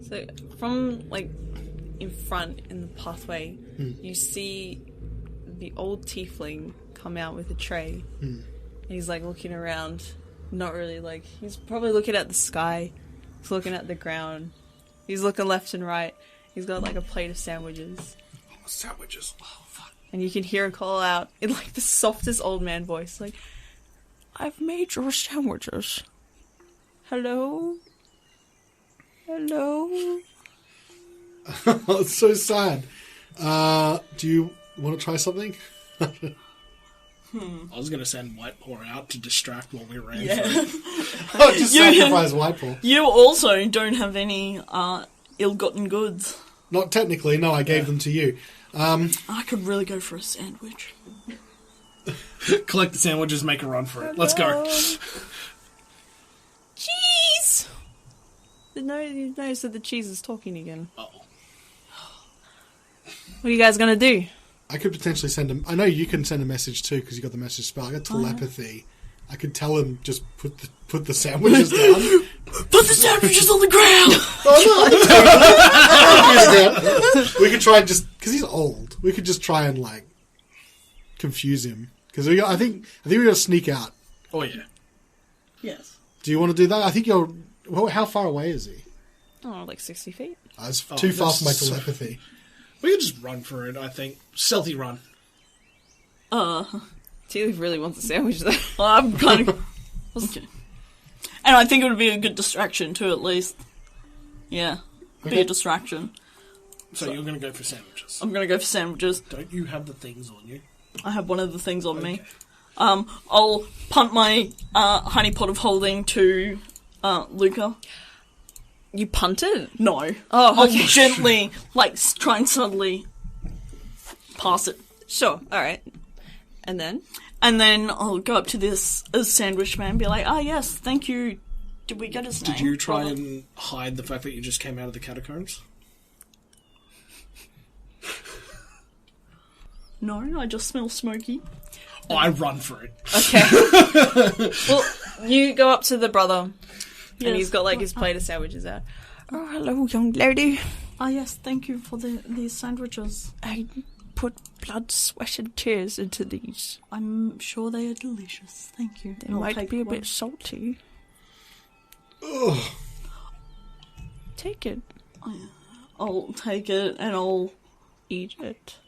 Speaker 6: So, from, in front, in the pathway, you see the old tiefling come out with a tray. And he's, looking around. Not really, he's probably looking at the sky. He's looking at the ground. He's looking left and right. He's got, a plate of sandwiches.
Speaker 7: Oh, sandwiches. Oh, fuck.
Speaker 6: And you can hear him call out in, the softest old man voice, I've made your sandwiches. Hello? Hello?
Speaker 7: It's so sad. Do you want to try something?
Speaker 9: I was going to send Whitepaw out to distract while we ran.
Speaker 7: Just sacrifice Whitepaw.
Speaker 8: You also don't have any ill-gotten goods.
Speaker 7: Not technically, no, I gave them to you.
Speaker 8: I could really go for a sandwich.
Speaker 9: Collect the sandwiches, make a run for it. Let's go.
Speaker 6: Cheese! You notice that the cheese is talking again.
Speaker 9: Uh-oh.
Speaker 6: What are you guys gonna do?
Speaker 7: I could potentially send him. I know you can send a message too because you got the message spell. I got telepathy. I could tell him just put the sandwiches down.
Speaker 8: Put the sandwiches on the ground.
Speaker 7: We could try and just because he's old. We could just try and like confuse him because I think we got to sneak out.
Speaker 9: Oh yeah.
Speaker 8: Yes.
Speaker 7: Do you want to do that? I think you're. Well, how far away is he?
Speaker 6: Oh, like 60 feet.
Speaker 7: That's too far for my telepathy.
Speaker 9: We could just run for it. I think stealthy run.
Speaker 6: Tealeaf really wants a sandwich though.
Speaker 8: Well, I'm kind of okay. And I think it would be a good distraction too, at least. Yeah, be a distraction.
Speaker 9: So you're going to go for sandwiches.
Speaker 8: I'm going to go for sandwiches.
Speaker 9: Don't you have the things on you?
Speaker 8: I have one of the things on me. I'll punt my honey pot of holding to Lucca.
Speaker 6: You punted?
Speaker 8: No.
Speaker 6: Oh, okay.
Speaker 8: I'll gently, try and subtly pass it.
Speaker 6: Sure, alright. And then?
Speaker 8: And then I'll go up to this sandwich man and be like, yes, thank you. Did we get his name?
Speaker 9: Did you try and hide the fact that you just came out of the catacombs?
Speaker 8: No, I just smell smoky.
Speaker 9: Oh, I run for it.
Speaker 6: Okay. Well, you go up to the brother, and he's got, his plate of sandwiches out.
Speaker 10: Oh, hello, young lady.
Speaker 8: Yes, thank you for these sandwiches.
Speaker 10: I put blood, sweat, and tears into these.
Speaker 8: I'm sure they are delicious. Thank you.
Speaker 10: They might be a bit salty.
Speaker 7: Ugh.
Speaker 10: Take it.
Speaker 8: I'll take it and I'll
Speaker 10: eat it.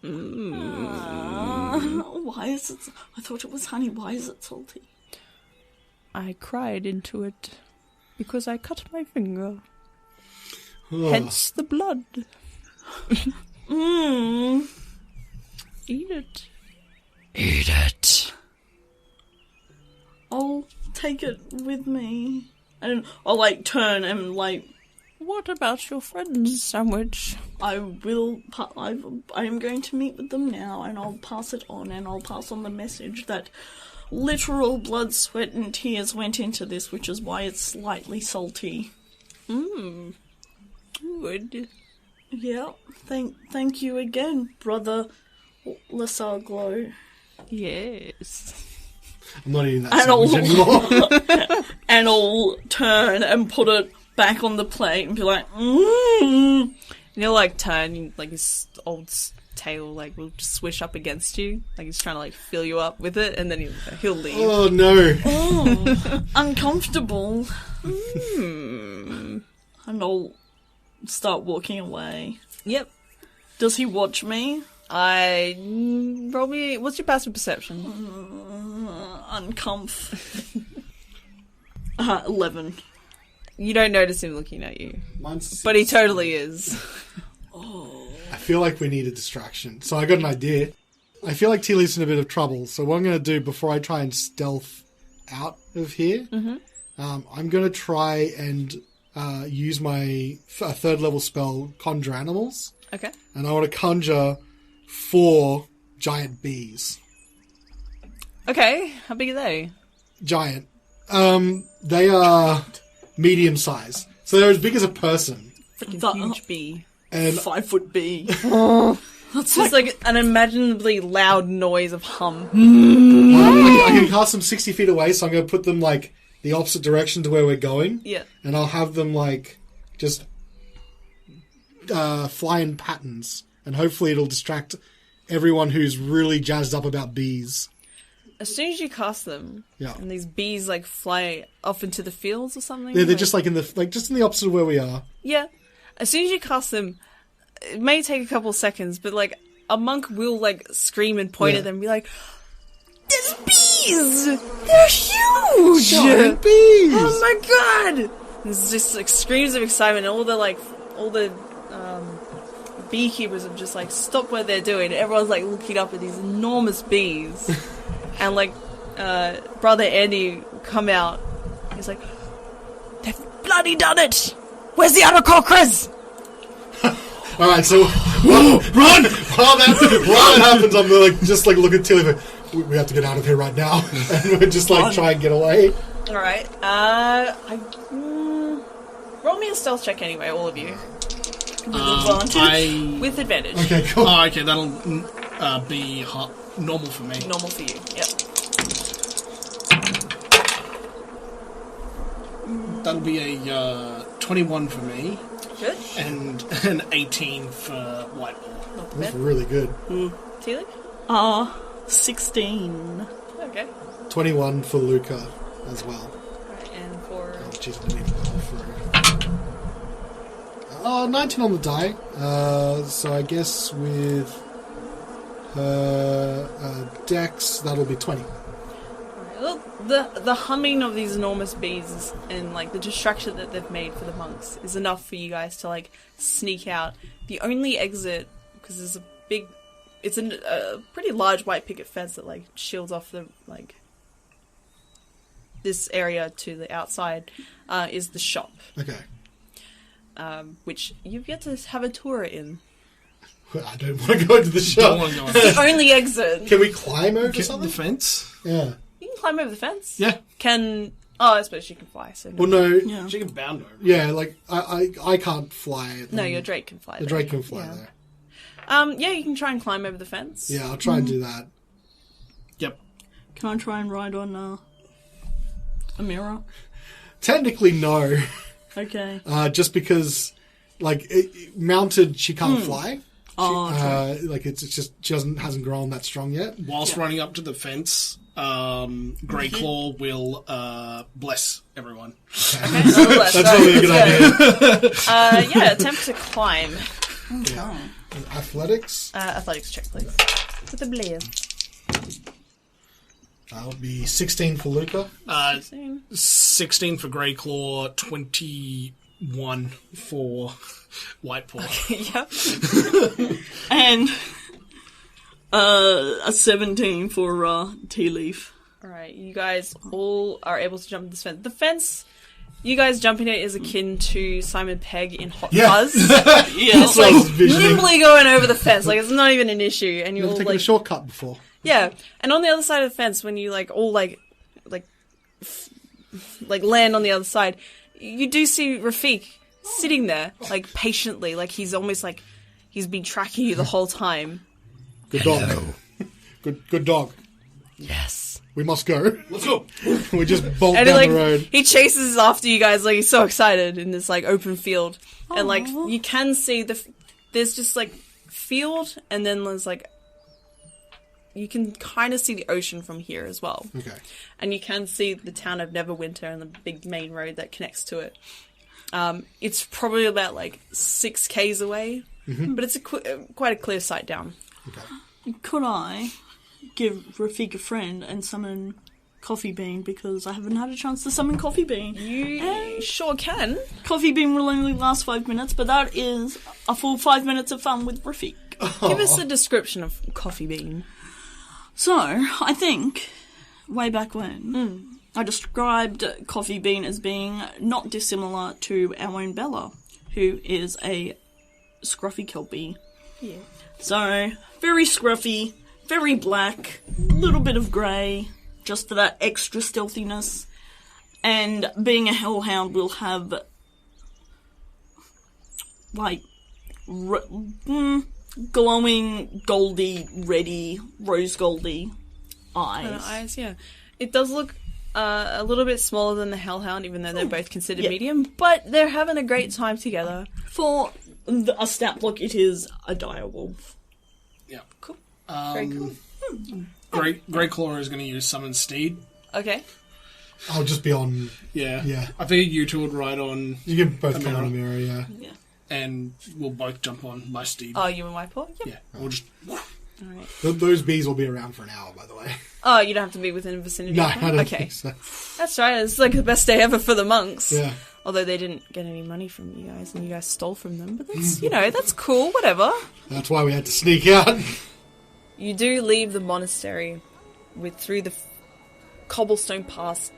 Speaker 8: Why is it? I thought it was honey. Why is it salty?
Speaker 10: I cried into it because I cut my finger. Hence the blood. Eat it.
Speaker 2: Eat it.
Speaker 8: I'll take it with me. And I'll turn and
Speaker 10: What about your friend's sandwich?
Speaker 8: I will. I am going to meet with them now, and I'll pass it on, and I'll pass on the message that literal blood, sweat, and tears went into this, which is why it's slightly salty.
Speaker 10: Good.
Speaker 8: Yeah. Thank you again, brother Lesaglo.
Speaker 10: Yes.
Speaker 7: I'm not eating that sandwich anymore.
Speaker 8: And I'll turn and put it back on the plate and be like, And
Speaker 6: you'll turn, his old tail will swish up against you, he's trying to fill you up with it, and then he'll leave.
Speaker 7: Oh no!
Speaker 8: Oh, uncomfortable. And I'll start walking away.
Speaker 6: Yep.
Speaker 8: Does he watch me?
Speaker 6: Roll me. What's your passive perception?
Speaker 8: Uncomf. 11.
Speaker 6: You don't notice him looking at you.
Speaker 7: Mine's
Speaker 6: but he totally is.
Speaker 7: I feel like we need a distraction. So I got an idea. I feel like Tealeaf's in a bit of trouble. So what I'm going to do before I try and stealth out of here, I'm going to try and use my third level spell, Conjure Animals.
Speaker 6: Okay.
Speaker 7: And I want to conjure 4 giant bees.
Speaker 6: Okay. How big are they?
Speaker 7: Giant. They are medium size. So they're as big as a person.
Speaker 6: Freaking huge bee.
Speaker 7: And
Speaker 8: 5-foot bee.
Speaker 6: That's just an unimaginably loud noise of hum.
Speaker 7: I can cast them 60 feet away, so I'm going to put them the opposite direction to where we're going.
Speaker 6: Yeah.
Speaker 7: And I'll have them just fly in patterns, and hopefully it'll distract everyone who's really jazzed up about bees.
Speaker 6: As soon as you cast them,
Speaker 7: yeah,
Speaker 6: and these bees fly off into the fields or something.
Speaker 7: Yeah, they're just in the opposite of where we are.
Speaker 6: Yeah. As soon as you cast them, it may take a couple seconds, but a monk will scream and point at them and be like, "There's bees! They're huge!
Speaker 7: Giant bees!
Speaker 6: Oh my god!" There's just screams of excitement, and all the beekeepers have just stopped what they're doing. Everyone's looking up at these enormous bees. And Brother Andy come out. He's like, "They've bloody done it! Where's the other cockers?"
Speaker 7: Alright, so run! While that happens, I'm gonna look at Tealeaf. We have to get out of here right now. And we're just try and get away.
Speaker 6: Alright. Roll me a stealth check anyway, all of you.
Speaker 8: advantage.
Speaker 6: With advantage.
Speaker 7: Okay, cool.
Speaker 9: Oh, okay, that'll be normal for me.
Speaker 6: Normal for you. Yep.
Speaker 9: That'll be a 21 for me.
Speaker 6: Good.
Speaker 9: And an 18 for Whiteball.
Speaker 7: That's really good.
Speaker 6: Tealeaf?
Speaker 8: 16.
Speaker 6: Okay.
Speaker 7: 21 for Lucca as well.
Speaker 6: Right, and for...
Speaker 7: Oh, jeez, I didn't even go through. 19 on the die. So I guess with her Dex, that'll be 20.
Speaker 6: Well, the humming of these enormous bees and like the distraction that they've made for the monks is enough for you guys to like sneak out. The only exit, because there's a big, it's a pretty large white picket fence that like shields off the like this area to the outside, is the shop.
Speaker 7: Okay.
Speaker 6: Which you've yet to have a tour in.
Speaker 7: I don't want to go into the shop.
Speaker 6: It's the only exit.
Speaker 7: Can we climb over something?
Speaker 9: The fence?
Speaker 7: Yeah.
Speaker 6: You can climb over the fence.
Speaker 9: Yeah.
Speaker 6: I suppose she can fly. So
Speaker 7: Well, no.
Speaker 8: Yeah.
Speaker 9: She can bound over.
Speaker 7: Yeah, like I can't fly.
Speaker 6: No, your Drake can fly.
Speaker 7: The Drake can fly there.
Speaker 6: Yeah, you can try and climb over the fence.
Speaker 7: Yeah, I'll try and do that.
Speaker 9: Yep.
Speaker 8: Can I try and ride on a mirror?
Speaker 7: Technically, no.
Speaker 8: Okay.
Speaker 7: Just because, like, mounted, she can't fly. Like it's just she hasn't grown that strong yet.
Speaker 9: Whilst running up to the fence, Greyclaw will bless everyone.
Speaker 6: Okay, so bless.
Speaker 7: That's probably a good idea.
Speaker 6: Yeah, attempt to climb.
Speaker 7: Yeah. Athletics.
Speaker 6: Athletics check, please. With a blaze.
Speaker 7: That'll be 16 for Lucca.
Speaker 9: 16 for Greyclaw, 21 for Whitepaw.
Speaker 6: Yep.
Speaker 8: And a 17 for Tealeaf.
Speaker 6: Alright, you guys all are able to jump this fence. The fence, you guys jumping it is akin to Simon Pegg in Hot Fuzz. It's like nimbly going over the fence, like it's not even an issue. And you're all
Speaker 7: taken
Speaker 6: like
Speaker 7: a shortcut before.
Speaker 6: Yeah, and on the other side of the fence, when you like all like land on the other side, you do see Rafik sitting there, like patiently, like he's almost like he's been tracking you the whole time.
Speaker 7: Good dog. Good dog.
Speaker 1: Yes.
Speaker 7: We must go.
Speaker 9: Let's go.
Speaker 7: We just bolt
Speaker 6: And
Speaker 7: down the road.
Speaker 6: he chases after you guys, like he's so excited in this like open field, and like you can see there's just like field, and then there's like. You can kind of see the ocean from here as well.
Speaker 7: Okay.
Speaker 6: And you can see the town of Neverwinter and the big main road that connects to it. It's probably about like 6 k's away, but it's quite a clear sight down.
Speaker 7: Okay.
Speaker 8: Could I give Rafik a friend and summon Coffee Bean, because I haven't had a chance to summon Coffee Bean?
Speaker 6: You sure can.
Speaker 8: Coffee Bean will only last 5 minutes, but that is a full 5 minutes of fun with Rafik.
Speaker 6: Give us a description of Coffee Bean.
Speaker 8: So, I think, way back when, I described Coffee Bean as being not dissimilar to our own Bella, who is a scruffy kelpie.
Speaker 6: Yeah.
Speaker 8: So, very scruffy, very black, a little bit of grey, just for that extra stealthiness. And being a hellhound will have, like, glowing, goldy, reddy, rose goldy eyes.
Speaker 6: Yeah. It does look a little bit smaller than the Hellhound, even though they're both considered medium, but they're having a great time together.
Speaker 8: For a stat block, it is a dire wolf.
Speaker 9: Yeah.
Speaker 6: Cool. Very cool.
Speaker 9: Greyclaw is going to use Summon Steed.
Speaker 6: Okay.
Speaker 7: I'll just be on...
Speaker 9: Yeah.
Speaker 7: Yeah.
Speaker 9: I figured you two would ride on...
Speaker 7: You can both come on a mirror, yeah.
Speaker 9: And we'll both jump on my steed.
Speaker 6: Oh, you and my paw? Yep.
Speaker 9: Yeah. We'll just...
Speaker 6: Alright.
Speaker 7: Those bees will be around for an hour, by the way.
Speaker 6: Oh, you don't have to be within the vicinity?
Speaker 7: No,
Speaker 6: of them?
Speaker 7: I don't
Speaker 6: Okay.
Speaker 7: think so.
Speaker 6: That's right, it's like the best day ever for the monks.
Speaker 7: Yeah.
Speaker 6: Although they didn't get any money from you guys, and you guys stole from them. But that's, that's cool, whatever.
Speaker 7: That's why we had to sneak out.
Speaker 6: You do leave the monastery through the cobblestone path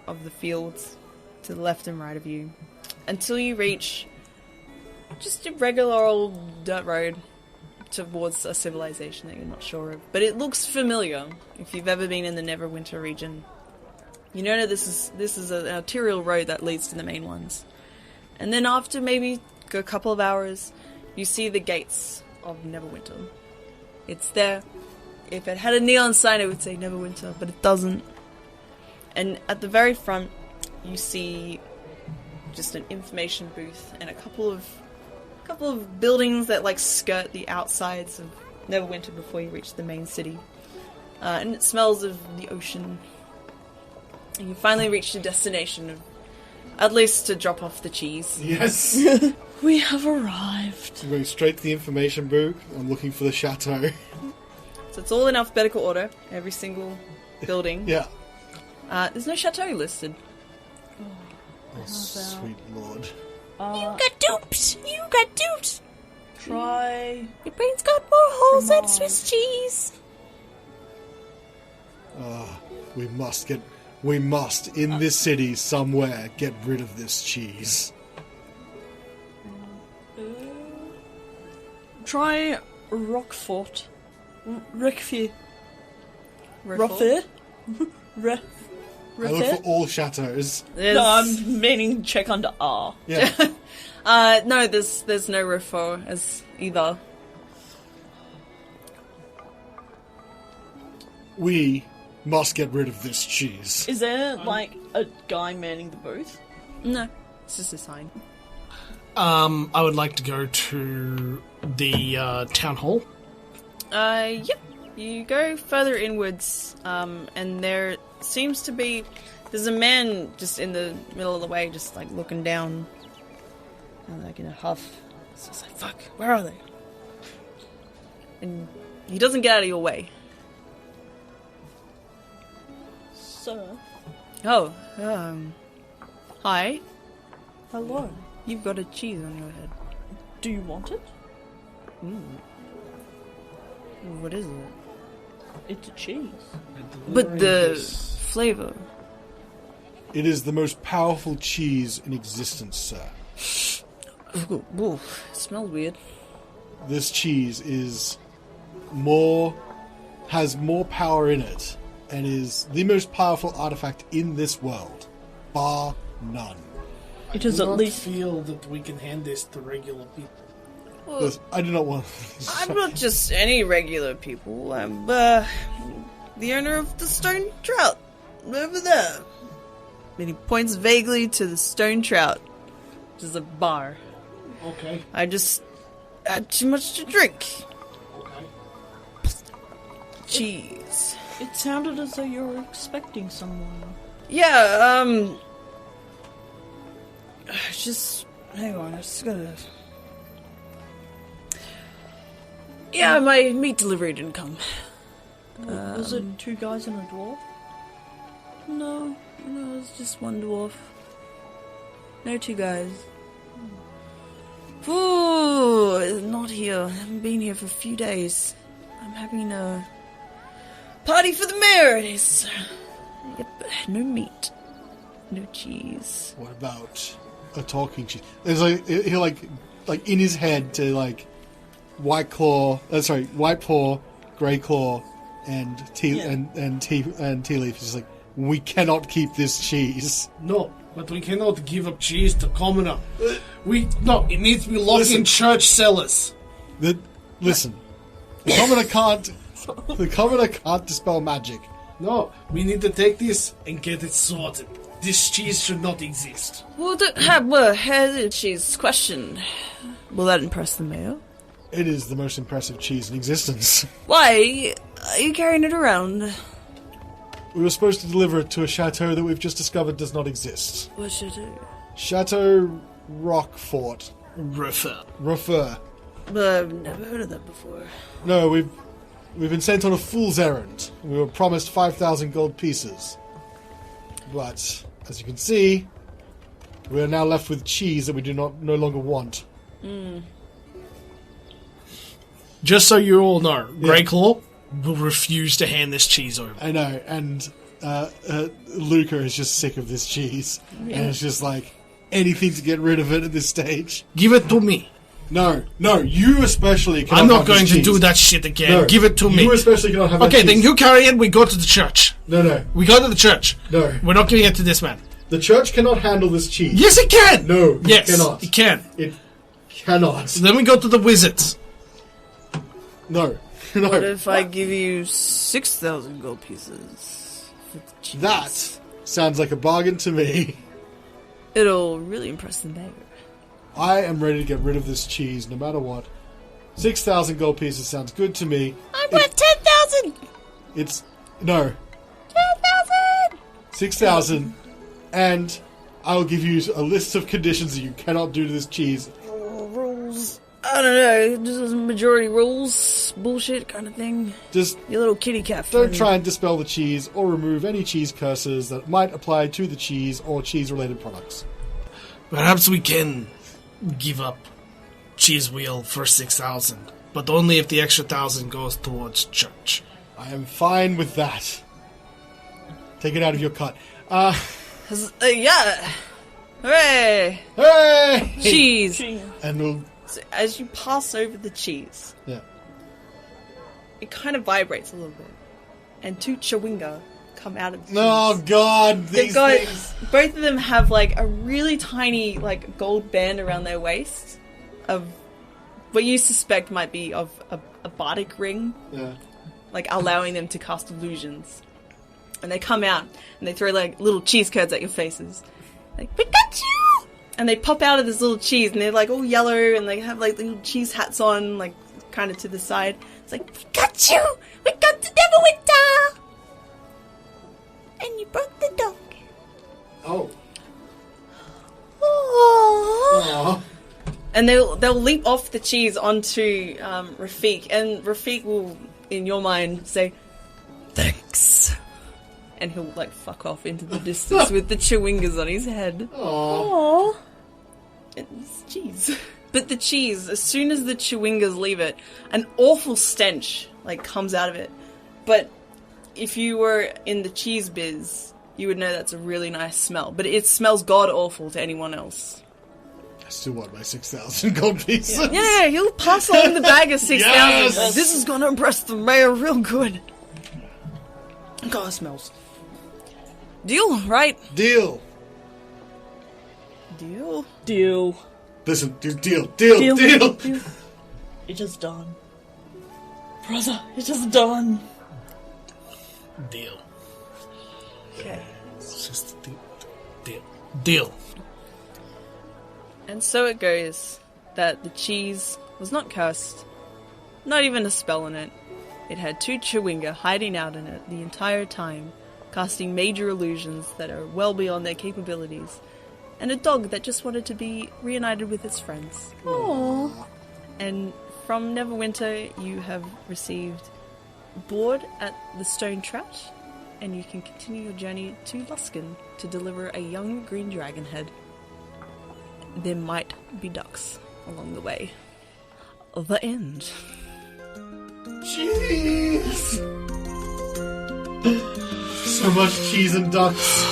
Speaker 6: of the fields to the left and right of you, until you reach just a regular old dirt road towards a civilization that you're not sure of. But it looks familiar if you've ever been in the Neverwinter region. You know that this is an arterial road that leads to the main ones. And then after maybe go a couple of hours, you see the gates of Neverwinter. It's there. If it had a neon sign, it would say Neverwinter, but it doesn't. And at the very front, you see just an information booth and a couple of buildings that like skirt the outsides of Neverwinter before you reach the main city. And it smells of the ocean. And you finally reach your destination, of, at least to drop off the cheese.
Speaker 7: Yes.
Speaker 10: We have arrived.
Speaker 7: I'm going straight to the information booth. I'm looking for the chateau.
Speaker 6: So it's all in alphabetical order, every single building.
Speaker 7: Yeah.
Speaker 6: There's no chateau listed.
Speaker 7: Oh, sweet lord.
Speaker 10: You
Speaker 6: got dupes! You got dupes!
Speaker 10: Try...
Speaker 6: Your brain's got more holes than Swiss cheese!
Speaker 7: We must, in this city somewhere, get rid of this cheese.
Speaker 10: Try Roquefort. Roquefort.
Speaker 6: Roquefort?
Speaker 10: Roquefort?
Speaker 7: I look for all chateaus.
Speaker 10: No, I'm meaning check under R.
Speaker 7: Yeah.
Speaker 6: No, there's no Roquefort as either.
Speaker 7: We must get rid of this cheese.
Speaker 10: Is there, like, a guy manning the booth?
Speaker 6: No, it's just a sign.
Speaker 9: I would like to go to the town hall.
Speaker 6: Yep. You go further inwards, and there seems to be... There's a man just in the middle of the way, just, like, looking down, and, like, in a huff. It's just like, fuck, where are they? And he doesn't get out of your way.
Speaker 10: Sir?
Speaker 6: Oh, hi.
Speaker 10: Hello.
Speaker 6: You've got a cheese on your head.
Speaker 10: Do you want it?
Speaker 6: What is it?
Speaker 10: It's a cheese.
Speaker 6: But the flavor.
Speaker 7: It is the most powerful cheese in existence, sir.
Speaker 6: Ooh, it smells weird.
Speaker 7: This cheese has more power in it, and is the most powerful artifact in this world, bar none.
Speaker 10: It is
Speaker 9: I
Speaker 10: at
Speaker 9: do not
Speaker 10: least...
Speaker 9: feel that we can hand this to regular people.
Speaker 6: Well,
Speaker 7: I do not want...
Speaker 6: I'm not just any regular people. I'm the owner of the Stone Trout over there. And he points vaguely to the Stone Trout, which is a bar.
Speaker 9: Okay.
Speaker 6: I just had too much to drink.
Speaker 9: Okay.
Speaker 6: Cheese.
Speaker 10: It sounded as though you were expecting someone.
Speaker 6: Yeah, just... Hang on, I just gotta... Yeah, my meat delivery didn't come.
Speaker 10: Was it two guys and a dwarf?
Speaker 6: No, it's just one dwarf. No two guys. Ooh, not here. I haven't been here for a few days. I'm having a party for the mayor. It is. Yep, no meat, no cheese.
Speaker 7: What about a talking cheese? There's he like in his head to like White Paw, Grey Claw, and Tealeaf is just like, we cannot keep this cheese.
Speaker 9: No, but we cannot give up cheese to commoner. It needs to be locked in church cellars.
Speaker 7: Listen, the commoner can't dispel magic.
Speaker 9: No, we need to take this and get it sorted. This cheese should not exist.
Speaker 6: Well, cheese question. Will that impress the mayor?
Speaker 7: It is the most impressive cheese in existence.
Speaker 6: Why are you carrying it around?
Speaker 7: We were supposed to deliver it to a chateau that we've just discovered does not exist.
Speaker 6: What chateau?
Speaker 7: Chateau Roquefort.
Speaker 9: Refer.
Speaker 6: I've never heard of that before.
Speaker 7: No, we've been sent on a fool's errand. We were promised 5,000 gold pieces. But, as you can see, we are now left with cheese that we no longer want.
Speaker 9: Just so you all know, Grey Claw will refuse to hand this cheese over.
Speaker 7: I know, and Lucca is just sick of this cheese. Yeah. And it's just like, anything to get rid of it at this stage.
Speaker 9: Give it to me.
Speaker 7: No, you especially cannot
Speaker 9: I'm not
Speaker 7: have
Speaker 9: going
Speaker 7: this
Speaker 9: to
Speaker 7: cheese.
Speaker 9: do that shit again.
Speaker 7: No,
Speaker 9: Give it to me.
Speaker 7: You especially cannot have that
Speaker 9: Okay,
Speaker 7: cheese.
Speaker 9: then you carry it, we go to the church.
Speaker 7: No.
Speaker 9: We go to the church.
Speaker 7: No.
Speaker 9: We're not giving it to this man.
Speaker 7: The church cannot handle this cheese.
Speaker 9: Yes, it can!
Speaker 7: No,
Speaker 9: yes,
Speaker 7: it cannot.
Speaker 9: It can.
Speaker 7: cannot.
Speaker 9: Then we go to the wizards.
Speaker 7: No.
Speaker 6: What if I give you 6,000 gold pieces for the cheese?
Speaker 7: That sounds like a bargain to me.
Speaker 6: It'll really impress the mayor.
Speaker 7: I am ready to get rid of this cheese no matter what. 6,000 gold pieces sounds good to me.
Speaker 6: I'm worth 10,000!
Speaker 7: It's... No.
Speaker 6: 10,000!
Speaker 7: 6,000. And I'll give you a list of conditions that you cannot do to this cheese.
Speaker 6: Rules. I don't know, just majority rules, bullshit kind of thing.
Speaker 7: Just
Speaker 6: your little kitty cat
Speaker 7: don't
Speaker 6: friend.
Speaker 7: try and dispel the cheese or remove any cheese curses that might apply to the cheese or cheese-related products.
Speaker 9: Perhaps we can give up cheese wheel for 6,000, but only if the extra 1,000 goes towards church.
Speaker 7: I am fine with that. Take it out of your cut.
Speaker 6: Yeah. Hooray!
Speaker 7: Hey!
Speaker 6: Cheese!
Speaker 7: And we'll...
Speaker 6: So as you pass over the cheese,
Speaker 7: Yeah.
Speaker 6: it kind of vibrates a little bit. And 2 chewinga come out of the cheese.
Speaker 7: Oh, God! These things...
Speaker 6: Both of them have, like, a really tiny, like, gold band around their waist of what you suspect might be of a bardic ring.
Speaker 7: Yeah.
Speaker 6: Like, allowing them to cast illusions. And they come out, and they throw, like, little cheese curds at your faces. Like, Pikachu! And they pop out of this little cheese, and they're, like, all yellow, and they have, like, little cheese hats on, like, kind of to the side. It's like, Pikachu! We got to Neverwinter! And you broke the dog.
Speaker 7: Oh.
Speaker 6: Aww. And they'll leap off the cheese onto Rafik, and Rafik will, in your mind, say, thanks. And he'll, like, fuck off into the distance with the chewingas on his head.
Speaker 7: Aww.
Speaker 6: It's cheese. But the cheese, as soon as the chewingas leave it, an awful stench, like, comes out of it. But if you were in the cheese biz, you would know that's a really nice smell. But it smells god-awful to anyone else.
Speaker 7: I still want my 6,000 gold pieces.
Speaker 6: Yeah, he'll pass along the bag of 6,000.
Speaker 7: Yes!
Speaker 6: This is gonna impress the mayor real good. God, it smells. Deal, right?
Speaker 7: Deal.
Speaker 6: Deal?
Speaker 8: Deal.
Speaker 7: Listen, deal.
Speaker 8: It is done. Brother, it is done.
Speaker 9: Deal.
Speaker 6: Okay.
Speaker 9: It's just deal.
Speaker 6: And so it goes that the cheese was not cursed, not even a spell on it. It had 2 chewinga hiding out in it the entire time, casting major illusions that are well beyond their capabilities, and a dog that just wanted to be reunited with its friends.
Speaker 8: Aww.
Speaker 6: And from Neverwinter, you have received board at the Stone Trout, and you can continue your journey to Luskan to deliver a young green dragon head. There might be ducks along the way. The end.
Speaker 7: Cheese! So much cheese and ducks.